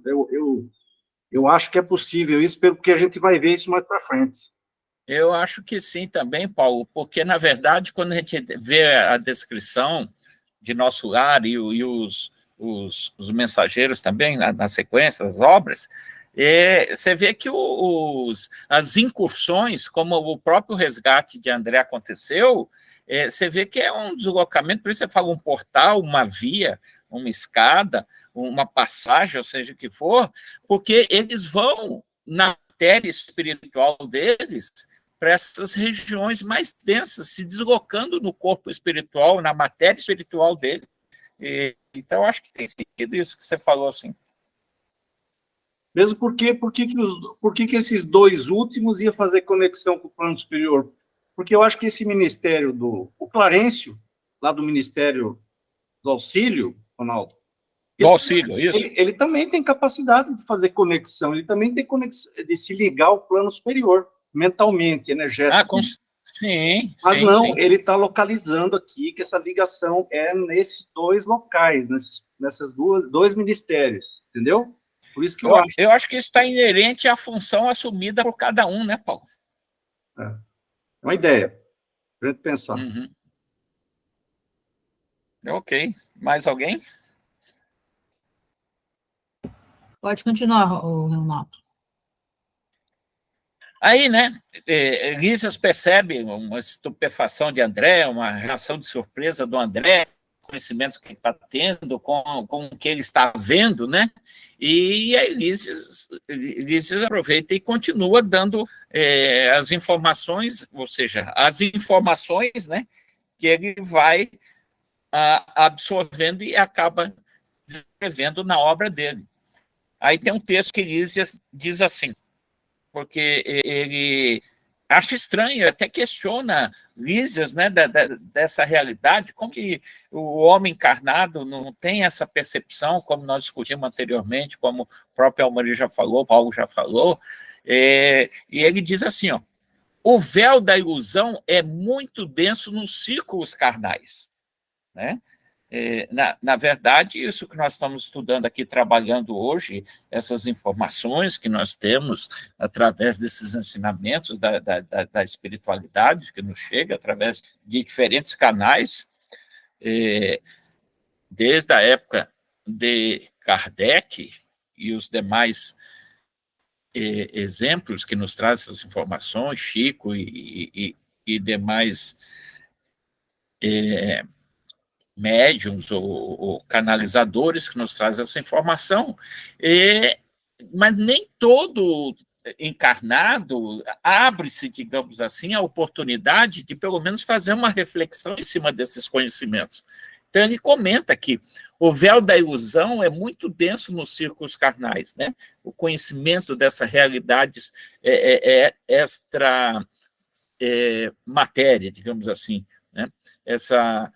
Eu acho que é possível isso, porque a gente vai ver isso mais para frente. Eu acho que sim também, Paulo, porque, na verdade, quando a gente vê a descrição de Nosso Lar e os mensageiros também, na sequência das obras, você vê que as incursões, como o próprio resgate de André aconteceu, você vê que é um deslocamento, por isso você fala um portal, uma via, uma escada, uma passagem, ou seja o que for, porque eles vão, na matéria espiritual deles, para essas regiões mais densas, se deslocando no corpo espiritual, na matéria espiritual dele. Então, acho que tem sentido isso que você falou, assim. Mesmo porque, por que esses dois últimos iam fazer conexão com o plano superior? Porque eu acho que esse ministério o Clarencio, lá do Ministério do Auxílio, Ronaldo, do Auxílio, isso. Ele também tem capacidade de fazer conexão, ele também tem conexão, de se ligar ao plano superior, mentalmente, energeticamente. Sim. Mas não, ele está localizando aqui que essa ligação é nesses dois locais, nesses dois ministérios, entendeu? Por isso que eu acho que isso está inerente à função assumida por cada um, né, Paulo? É uma ideia, para a gente pensar. Ok. Mais alguém? Pode continuar, Renato. Aí, né, Lísias percebe uma estupefação de André, uma reação de surpresa do André, conhecimentos que ele está tendo, com o que ele está vendo, né? E aí Lísias aproveita e continua dando as informações, ou seja, as informações, né, que ele vai absorvendo e acaba escrevendo na obra dele. Aí tem um texto que Lísias diz assim, porque ele acha estranho, até questiona Lísias, né, dessa realidade, como que o homem encarnado não tem essa percepção, como nós discutimos anteriormente, como o próprio Almari já falou, Paulo já falou, e ele diz assim, ó, o véu da ilusão é muito denso nos círculos carnais, né? Na verdade, isso que nós estamos estudando aqui, trabalhando hoje, essas informações que nós temos através desses ensinamentos da espiritualidade que nos chega através de diferentes canais, desde a época de Kardec e os demais exemplos que nos trazem essas informações, Chico e demais médiums ou canalizadores que nos trazem essa informação, mas nem todo encarnado abre-se, digamos assim, a oportunidade de, pelo menos, fazer uma reflexão em cima desses conhecimentos. Então, ele comenta que o véu da ilusão é muito denso nos círculos carnais, né? O conhecimento dessa realidade extra matéria, digamos assim, né? Essa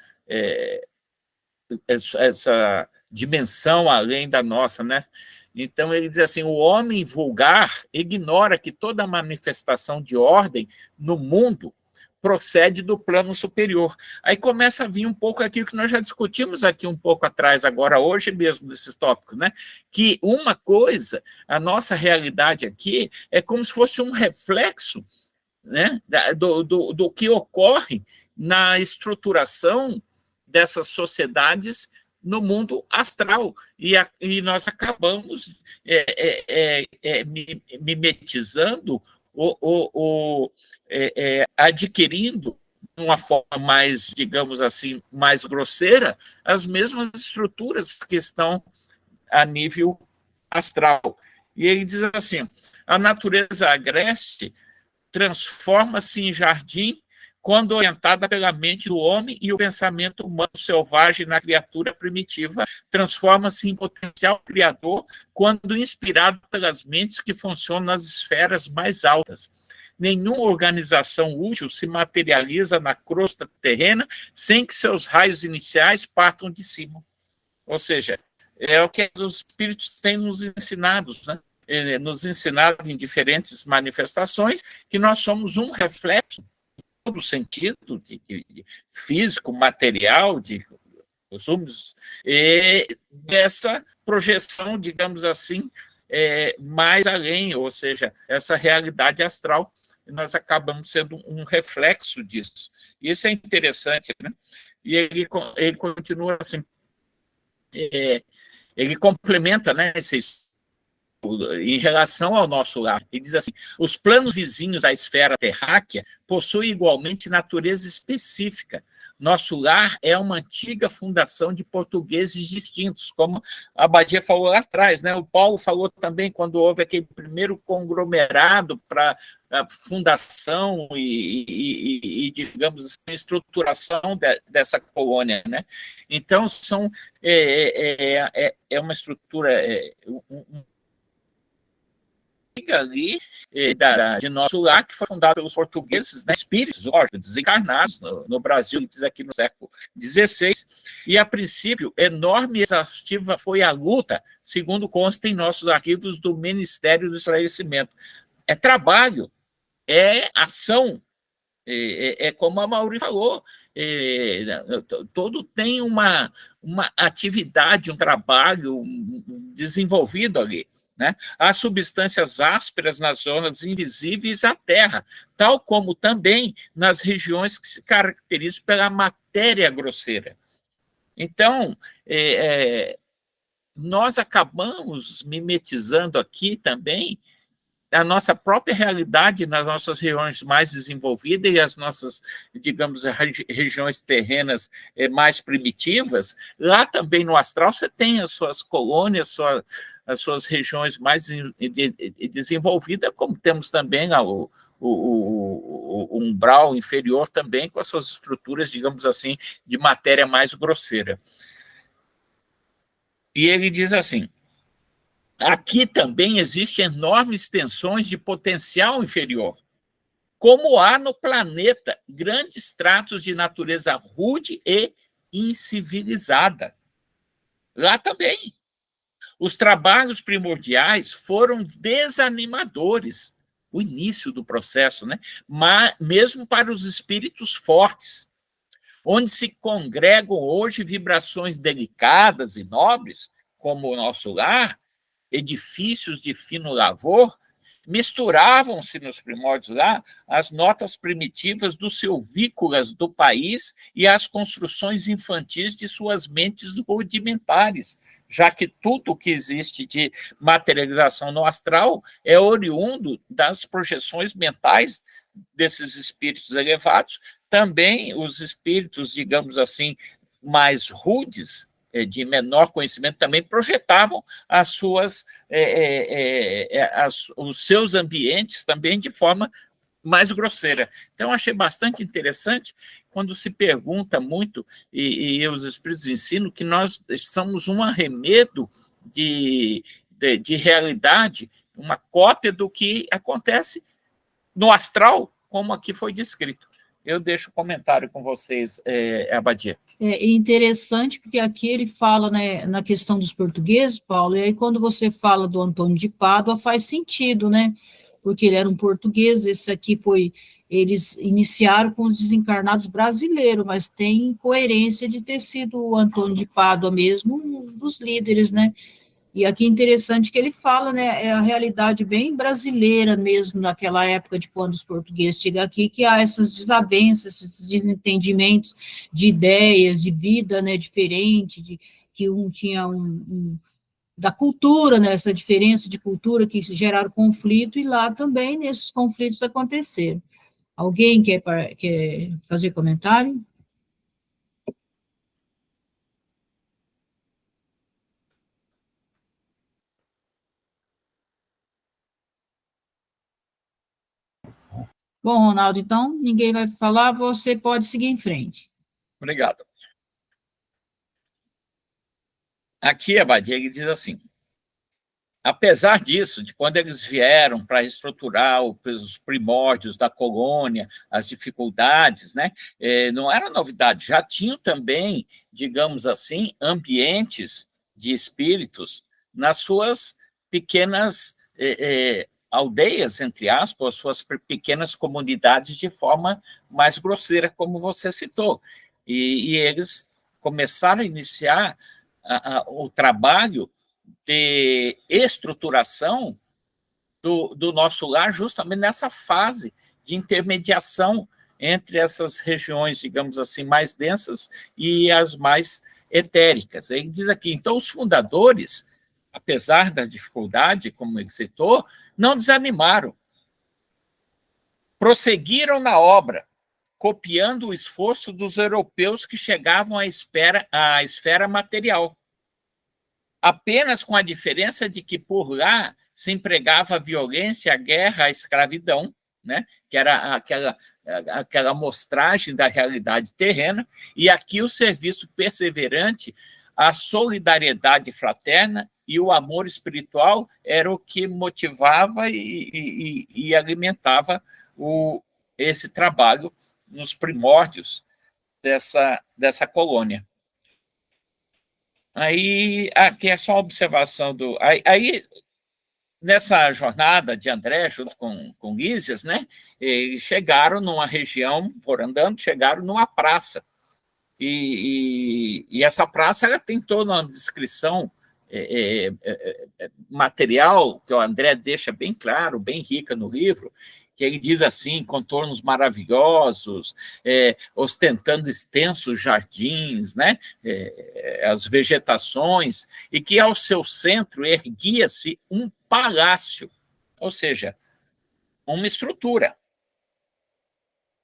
dimensão além da nossa, né? Então, ele diz assim, o homem vulgar ignora que toda manifestação de ordem no mundo procede do plano superior. Aí começa a vir um pouco aquilo que nós já discutimos aqui um pouco atrás, agora, hoje mesmo, desses tópicos, né? Que uma coisa, a nossa realidade aqui é como se fosse um reflexo, né, do que ocorre na estruturação dessas sociedades no mundo astral, e nós acabamos mimetizando adquirindo de uma forma mais, digamos assim, mais grosseira, as mesmas estruturas que estão a nível astral. E ele diz assim: a natureza agreste transforma-se em jardim quando orientada pela mente do homem, e o pensamento humano selvagem na criatura primitiva transforma-se em potencial criador quando inspirado pelas mentes que funcionam nas esferas mais altas. Nenhuma organização útil se materializa na crosta terrena sem que seus raios iniciais partam de cima. Ou seja, é o que os espíritos têm nos ensinado, né? Nos ensinado em diferentes manifestações, que nós somos um reflexo todo sentido, de físico, material, de consumos, dessa projeção, digamos assim, mais além, ou seja, essa realidade astral, nós acabamos sendo um reflexo disso. E isso é interessante, né? E ele continua assim, ele complementa, né, em relação ao nosso lar. Ele diz assim: os planos vizinhos à esfera terráquea possuem igualmente natureza específica. Nosso lar é uma antiga fundação de portugueses distintos, como a Abadia falou lá atrás, né? O Paulo falou também quando houve aquele primeiro conglomerado para a fundação e digamos assim, estruturação dessa colônia, né? Então, é uma estrutura, ali de nosso lar, que foi fundado pelos portugueses, né, espíritos, lógico, desencarnados no Brasil, diz aqui no século XVI, e a princípio, enorme e exaustiva foi a luta, segundo consta em nossos arquivos do Ministério do Esclarecimento. É trabalho, é ação, como a Mauri falou, todo tem uma atividade, um trabalho desenvolvido ali. Né? Há substâncias ásperas nas zonas invisíveis à Terra, tal como também nas regiões que se caracterizam pela matéria grosseira. Então, nós acabamos mimetizando aqui também a nossa própria realidade nas nossas regiões mais desenvolvidas e as nossas, digamos, regiões terrenas mais primitivas. Lá também no astral você tem as suas colônias, as suas regiões mais desenvolvidas, como temos também o umbral inferior também, com as suas estruturas, digamos assim, de matéria mais grosseira. E ele diz assim: aqui também existem enormes tensões de potencial inferior, como há no planeta grandes tratos de natureza rude e incivilizada. Lá também. Os trabalhos primordiais foram desanimadores, o início do processo, né? Mas, mesmo para os espíritos fortes, onde se congregam hoje vibrações delicadas e nobres, como o nosso lar, edifícios de fino lavor, misturavam-se nos primórdios lá as notas primitivas dos silvícolas do país e as construções infantis de suas mentes rudimentares, já que tudo que existe de materialização no astral é oriundo das projeções mentais desses espíritos elevados. Também os espíritos, digamos assim, mais rudes, de menor conhecimento, também projetavam os seus ambientes também de forma mais grosseira. Então, achei bastante interessante quando se pergunta muito, e os espíritos ensinam, que nós somos um arremedo de realidade, uma cópia do que acontece no astral, como aqui foi descrito. Eu deixo o comentário com vocês, Abadia. É interessante, porque aqui ele fala, né, na questão dos portugueses, Paulo, e aí quando você fala do Antônio de Pádua, faz sentido, né? Porque ele era um português, esse aqui eles iniciaram com os desencarnados brasileiros, mas tem coerência de ter sido o Antônio de Pádua mesmo, um dos líderes, né? E aqui é interessante que ele fala, né, é a realidade bem brasileira mesmo, naquela época de quando os portugueses chegam aqui, que há essas desavenças, esses desentendimentos de ideias, de vida, né, diferente, que um tinha da cultura, né, essa diferença de cultura que geraram conflito, e lá também, nesses conflitos aconteceram. Alguém quer fazer comentário? Bom, Ronaldo, então, ninguém vai falar, você pode seguir em frente. Obrigado. Aqui, Abadia, ele diz assim: apesar disso, de quando eles vieram para estruturar os primórdios da colônia, as dificuldades, né, não era novidade, já tinham também, digamos assim, ambientes de espíritos nas suas pequenas aldeias, entre aspas, suas pequenas comunidades, de forma mais grosseira, como você citou. E eles começaram a iniciar o trabalho de estruturação do nosso lar justamente nessa fase de intermediação entre essas regiões, digamos assim, mais densas e as mais etéricas. Ele diz aqui, então, os fundadores, apesar da dificuldade, como ele citou, não desanimaram. Prosseguiram na obra, copiando o esforço dos europeus que chegavam à esfera material. Apenas com a diferença de que por lá se empregava a violência, a guerra, a escravidão, né? Que era aquela mostragem da realidade terrena, e aqui o serviço perseverante, a solidariedade fraterna e o amor espiritual era o que motivava e alimentava esse trabalho nos primórdios dessa colônia. Aí, aqui é só uma observação Aí, nessa jornada de André, junto com Lísias, né, eles chegaram numa região, foram andando, chegaram numa praça. E essa praça ela tem toda uma descrição material, que o André deixa bem claro, bem rica no livro, que ele diz assim, contornos maravilhosos, ostentando extensos jardins, né? As vegetações, e que ao seu centro erguia-se um palácio, ou seja, uma estrutura.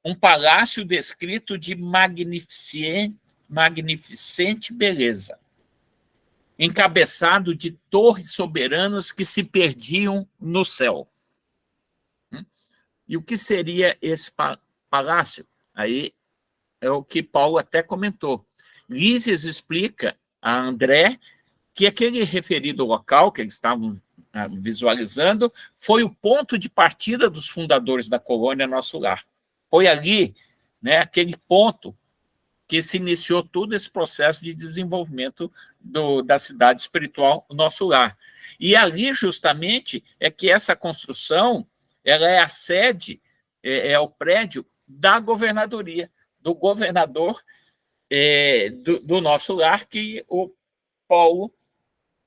Um palácio descrito de magnificente beleza, encabeçado de torres soberanas que se perdiam no céu. E o que seria esse palácio? Aí é o que Paulo até comentou. Lísias explica a André que aquele referido local que eles estavam visualizando foi o ponto de partida dos fundadores da colônia Nosso Lar. Foi ali, né, aquele ponto que se iniciou todo esse processo de desenvolvimento da cidade espiritual Nosso Lar. E ali, justamente, é que essa construção ela é a sede, é o prédio da governadoria, do governador do Nosso Lar, que o Paulo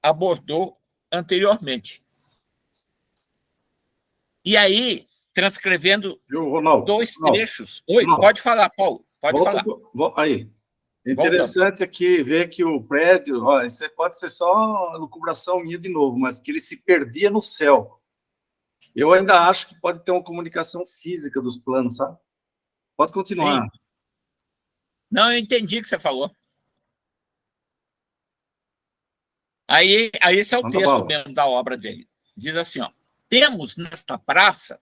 abordou anteriormente. E aí, transcrevendo dois trechos. Oi, Ronaldo, pode falar, Paulo, pode falar. Aí. É interessante aqui ver que o prédio, isso pode ser só elucubração minha de novo, mas que ele se perdia no céu. Eu ainda acho que pode ter uma comunicação física dos planos, sabe? Pode continuar. Sim. Não, eu entendi o que você falou. Aí esse é o texto mesmo da obra dele. Diz assim, ó, temos nesta praça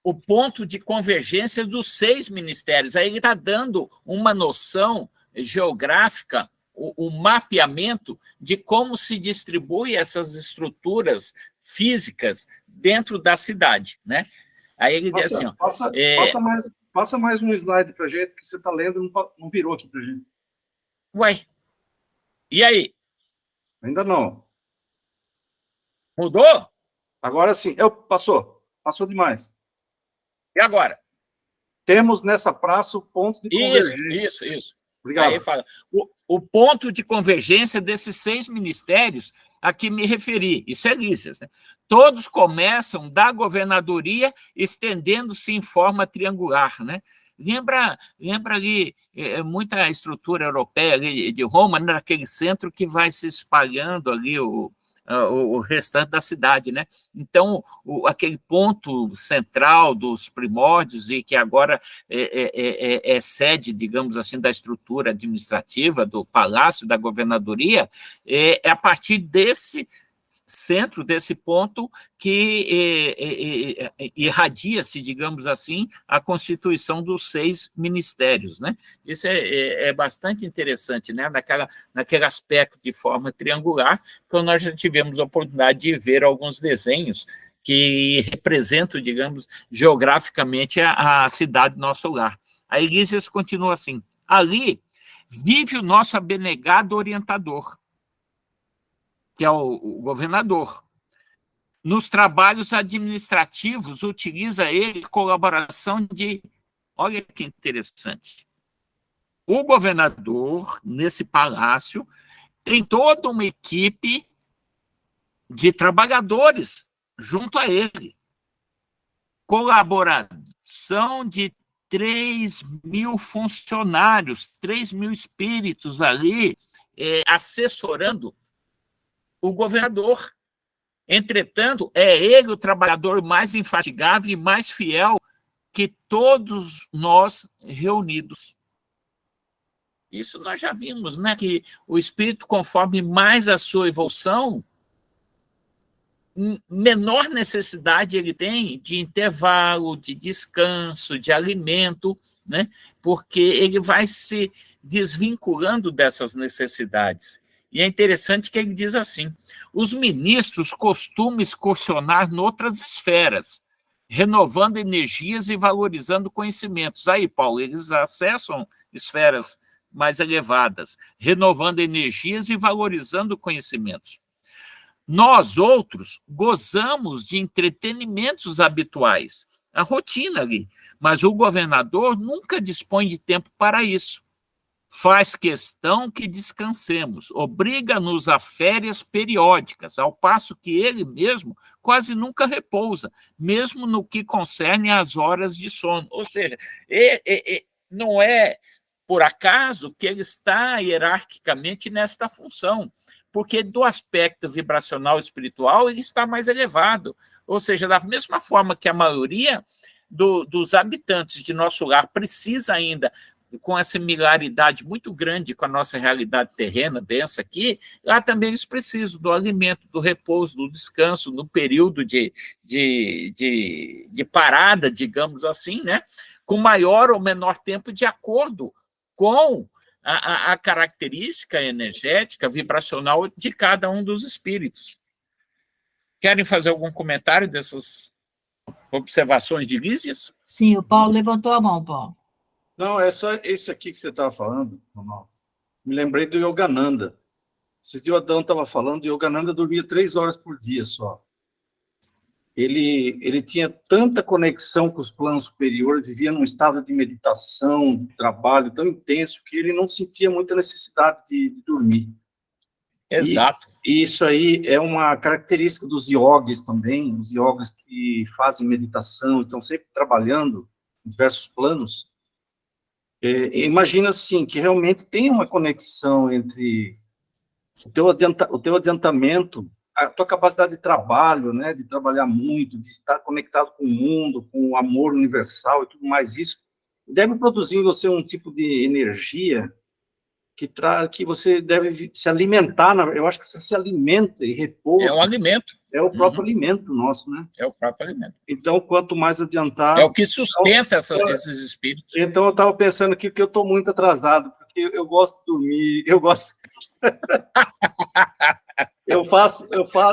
o ponto de convergência dos 6 ministérios. Aí ele está dando uma noção geográfica, o mapeamento de como se distribui essas estruturas físicas dentro da cidade, né? Aí ele diz assim, ó, passa mais um slide para a gente, que você está lendo e não virou aqui para a gente. Ué, e aí? Ainda não. Mudou? Agora sim, passou demais. E agora? Temos nessa praça o ponto de convergência. Isso. Obrigado. Aí fala, o ponto de convergência desses 6 ministérios a que me referi, isso é Lísias, né? Todos começam da governadoria, estendendo-se em forma triangular, né? Lembra ali muita estrutura europeia ali de Roma, naquele centro que vai se espalhando ali o restante da cidade, né? Então, aquele ponto central dos primórdios e que agora é sede, digamos assim, da estrutura administrativa do palácio, da governadoria, é a partir desse centro, desse ponto, que irradia-se, digamos assim, a constituição dos 6 ministérios, né? Isso é bastante interessante, né? Naquele aspecto de forma triangular, então nós já tivemos a oportunidade de ver alguns desenhos que representam, digamos, geograficamente a cidade nosso lar. A Elísias continua assim: ali vive o nosso abnegado orientador, que é o governador. Nos trabalhos administrativos, utiliza ele colaboração de... Olha que interessante. O governador, nesse palácio, tem toda uma equipe de trabalhadores junto a ele. Colaboração de 3.000 funcionários, 3.000 espíritos ali, assessorando o governador. Entretanto, é ele o trabalhador mais infatigável e mais fiel que todos nós reunidos. Isso nós já vimos, né? Que o espírito, conforme mais a sua evolução, menor necessidade ele tem de intervalo, de descanso, de alimento, né? Porque ele vai se desvinculando dessas necessidades. E é interessante que ele diz assim: os ministros costumam excursionar noutras esferas, renovando energias e valorizando conhecimentos. Aí, Paulo, eles acessam esferas mais elevadas, renovando energias e valorizando conhecimentos. Nós, outros, gozamos de entretenimentos habituais, a rotina ali, mas o governador nunca dispõe de tempo para isso. Faz questão que descansemos, obriga-nos a férias periódicas, ao passo que ele mesmo quase nunca repousa, mesmo no que concerne às horas de sono. Ou seja, não é por acaso que ele está hierarquicamente nesta função, porque do aspecto vibracional espiritual ele está mais elevado. Ou seja, da mesma forma que a maioria dos habitantes de nosso lar precisa ainda, com essa similaridade muito grande com a nossa realidade terrena, densa aqui, lá também eles precisam do alimento, do repouso, do descanso, no período de parada, digamos assim, né? Com maior ou menor tempo de acordo com a característica energética, vibracional de cada um dos espíritos. Querem fazer algum comentário dessas observações de Lísias? Sim, o Paulo levantou a mão, Paulo. Não, é só esse aqui que você estava falando, Ronaldo. Me lembrei do Yogananda. Esse dia o Adão estava falando, o Yogananda dormia 3 horas por dia só. Ele tinha tanta conexão com os planos superiores, vivia num estado de meditação, de trabalho tão intenso, que ele não sentia muita necessidade de dormir. Exato. E isso aí é uma característica dos yogis também, os yogis que fazem meditação, estão sempre trabalhando em diversos planos. Imagina assim, que realmente tem uma conexão entre o teu adiantamento, a tua capacidade de trabalho, né, de trabalhar muito, de estar conectado com o mundo, com o amor universal e tudo mais isso, deve produzir em você um tipo de energia que você deve se alimentar. Eu acho que você se alimenta e repousa. É um alimento. É o próprio alimento nosso, né? É o próprio alimento. Então, quanto mais adiantado... É o que sustenta esses espíritos. Então, eu estava pensando aqui que eu estou muito atrasado, porque eu gosto de dormir, eu gosto...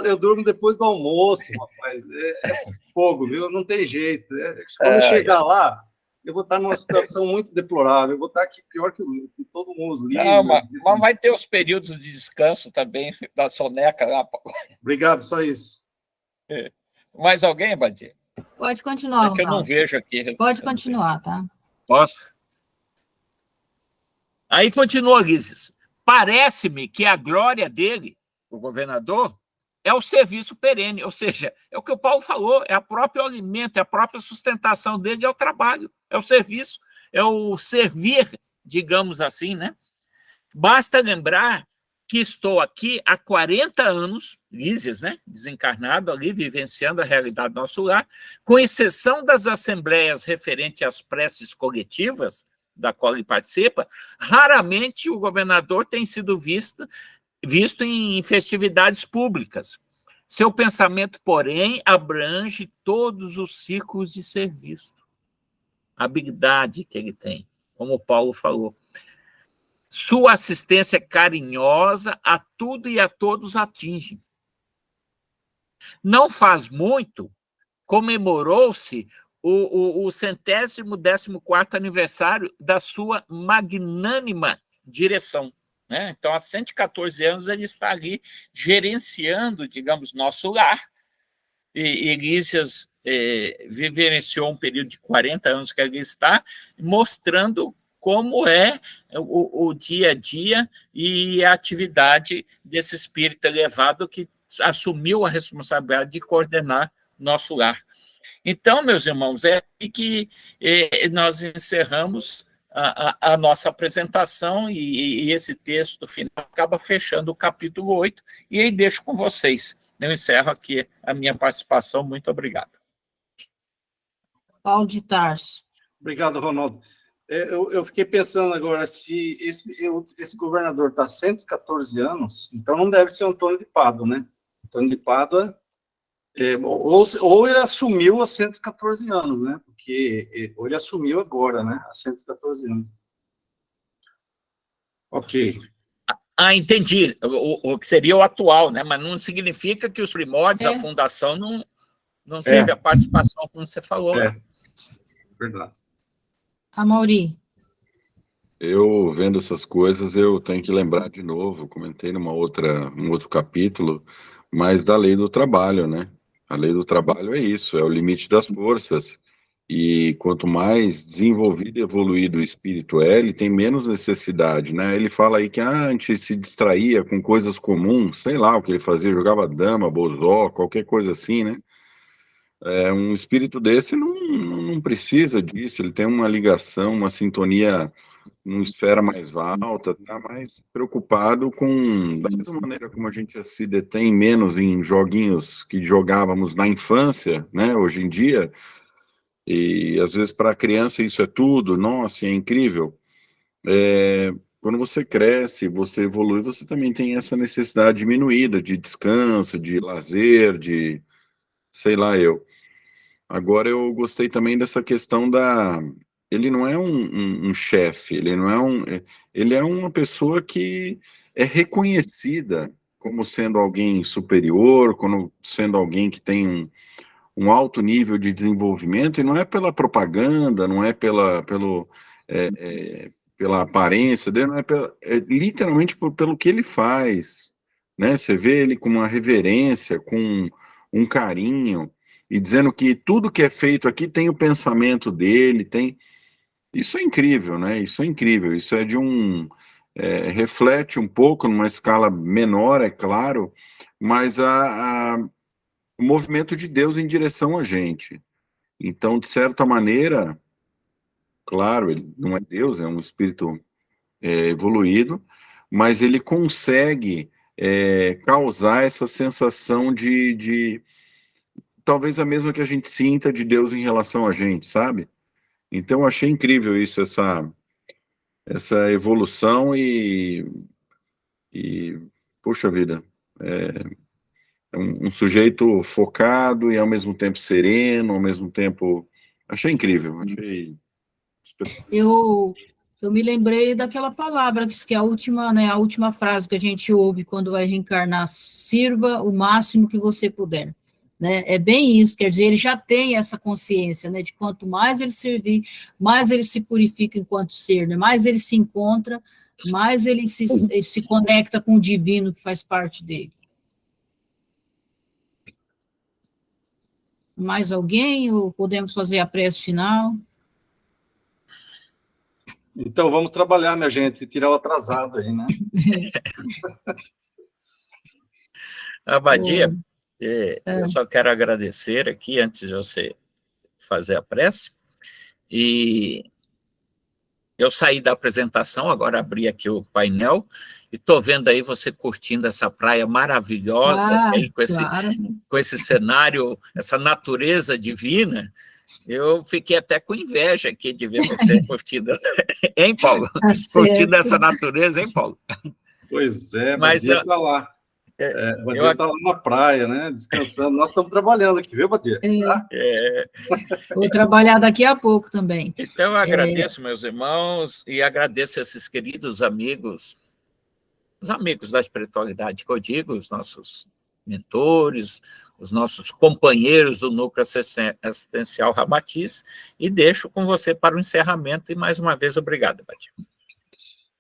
eu durmo depois do almoço, rapaz. É fogo, viu? Não tem jeito. Quando eu chegar lá, eu vou estar numa situação muito deplorável. Eu vou estar aqui pior que todo mundo, os livros. Mas vai ter os períodos de descanso também, da soneca lá. Obrigado, só isso. Mais alguém, Badia? Pode continuar. É que eu não vejo aqui. Pode continuar, tá? Posso? Aí continua, Lísias. Parece-me que a glória dele, o governador, é o serviço perene, ou seja, é o que o Paulo falou, é o próprio alimento, é a própria sustentação dele, é o trabalho, é o serviço. o servir, digamos assim, né? Basta lembrar que estou aqui há 40 anos, Lísias, né, desencarnado ali, vivenciando a realidade do nosso lar, com exceção das assembleias referentes às preces coletivas, da qual ele participa, raramente o governador tem sido visto em festividades públicas. Seu pensamento, porém, abrange todos os círculos de serviço. A habilidade que ele tem, como o Paulo falou. Sua assistência carinhosa a tudo e a todos atinge. Não faz muito, comemorou-se o 114º aniversário da sua magnânima direção, né? Então, há 114 anos, ele está ali gerenciando, digamos, nosso lar. E Lísias vivenciou um período de 40 anos que ele está, mostrando como é o dia a dia e a atividade desse espírito elevado que assumiu a responsabilidade de coordenar nosso lar. Então, meus irmãos, é aqui que nós encerramos a nossa apresentação e esse texto final acaba fechando o capítulo 8, e aí deixo com vocês. Eu encerro aqui a minha participação. Muito obrigado. Paulo de Tarso. Obrigado, Ronaldo. Eu fiquei pensando agora, se esse governador está há 114 anos, então não deve ser Antônio de Pádua, né? Antônio de Pádua, ou ele assumiu há 114 anos, né? Ou ele assumiu agora, né? Há 114 anos. Ok. Entendi. O que seria o atual, né? Mas não significa que os primórdios, a fundação, não teve a participação, como você falou. Verdade. Amaury. Eu, vendo essas coisas, eu tenho que lembrar de novo, comentei um outro capítulo, mas da lei do trabalho, né? A lei do trabalho é isso, é o limite das forças. E quanto mais desenvolvido e evoluído o espírito é, ele tem menos necessidade, né? Ele fala aí que antes se distraía com coisas comuns, sei lá o que ele fazia, jogava dama, bozó, qualquer coisa assim, né? Um espírito desse não precisa disso, ele tem uma ligação, uma sintonia numa esfera mais alta, está mais preocupado com, da mesma maneira como a gente se detém menos em joguinhos que jogávamos na infância, né, hoje em dia, e às vezes para a criança isso é tudo, nossa, é incrível. Quando você cresce, você evolui, você também tem essa necessidade diminuída de descanso, de lazer, de sei lá eu. Agora eu gostei também dessa questão ele não é um chefe, ele é uma pessoa que é reconhecida como sendo alguém superior, como sendo alguém que tem um alto nível de desenvolvimento, e não é pela propaganda, não é pela aparência dele, não é literalmente pelo que ele faz, né? Você vê ele com uma reverência, com um carinho, e dizendo que tudo que é feito aqui tem o pensamento dele, isso é incrível, né? Isso é incrível, isso é reflete um pouco numa escala menor, é claro, mas o movimento de Deus em direção a gente. Então, de certa maneira, claro, ele não é Deus, é um espírito evoluído, mas ele consegue causar essa sensação de talvez a mesma que a gente sinta de Deus em relação a gente, sabe? Então, eu achei incrível isso, essa evolução e puxa vida, é um sujeito focado e ao mesmo tempo sereno, ao mesmo tempo... Achei incrível, achei... Eu me lembrei daquela palavra que é a última, né, a última frase que a gente ouve quando vai reencarnar: sirva o máximo que você puder. Né? É bem isso, quer dizer, ele já tem essa consciência, né, de quanto mais ele servir, mais ele se purifica enquanto ser, né, mais ele se encontra, mais ele se conecta com o divino que faz parte dele. Mais alguém, ou podemos fazer a prece final? Então, vamos trabalhar, minha gente, tirar o atrasado aí, né? Abadia, eu só quero agradecer aqui, antes de você fazer a prece, e Eu saí da apresentação, agora abri aqui o painel, e estou vendo aí você curtindo essa praia maravilhosa, aí, claro. com esse cenário, essa natureza divina. Eu fiquei até com inveja aqui de ver você curtindo, hein, Paulo? Tá Curtindo essa natureza, hein, Paulo? Pois é, Mas Badia está lá. Badia está lá na praia, né? Descansando. Nós estamos trabalhando aqui, viu, Badia? Tá? Vou trabalhar daqui a pouco também. Então, eu agradeço, meus irmãos, e agradeço esses queridos amigos, os amigos da espiritualidade que eu digo, os nossos mentores, os nossos companheiros do Núcleo Assistencial Ramatiz, e deixo com você para o encerramento, e mais uma vez, obrigado, Badia.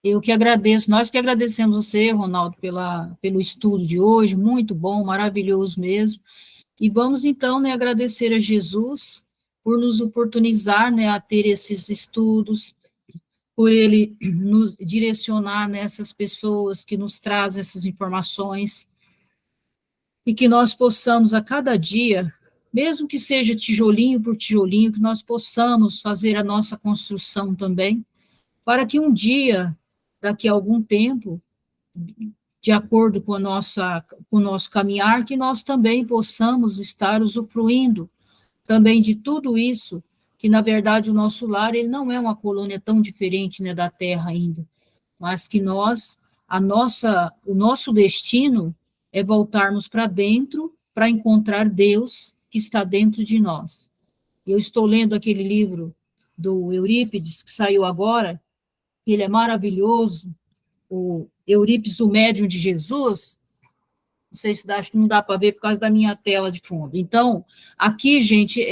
Eu que agradeço, nós que agradecemos você, Ronaldo, pelo estudo de hoje, muito bom, maravilhoso mesmo, e vamos então, né, agradecer a Jesus por nos oportunizar, né, a ter esses estudos, por ele nos direcionar nessas pessoas que nos trazem essas informações, e que nós possamos a cada dia, mesmo que seja tijolinho por tijolinho, que nós possamos fazer a nossa construção também, para que um dia, daqui a algum tempo, de acordo com o nosso caminhar, que nós também possamos estar usufruindo também de tudo isso, que na verdade o nosso lar, ele não é uma colônia tão diferente, né, da Terra ainda, mas que o nosso destino é voltarmos para dentro, para encontrar Deus que está dentro de nós. Eu estou lendo aquele livro do Eurípides, que saiu agora, ele é maravilhoso, o Eurípides, o Médium de Jesus. Não sei se acho que não dá para ver por causa da minha tela de fundo. Então, aqui, gente,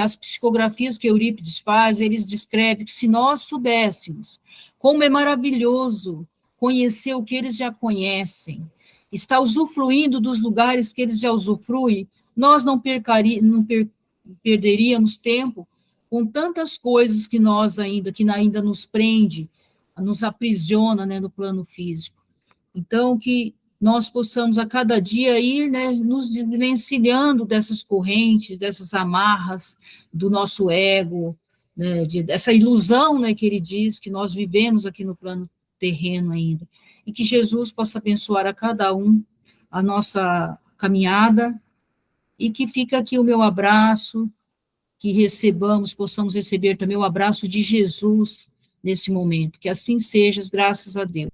as psicografias que Eurípides faz, eles descrevem que se nós soubéssemos como é maravilhoso conhecer o que eles já conhecem, estar usufruindo dos lugares que eles já usufruem, nós não perderíamos tempo com tantas coisas que ainda nos prende, nos aprisiona, né, no plano físico. Então, que nós possamos a cada dia ir, né, nos desvencilhando dessas correntes, dessas amarras do nosso ego, né, dessa ilusão, né, que ele diz que nós vivemos aqui no plano terreno ainda, e que Jesus possa abençoar a cada um a nossa caminhada, e que fica aqui o meu abraço, que possamos receber também o abraço de Jesus nesse momento, que assim seja, graças a Deus.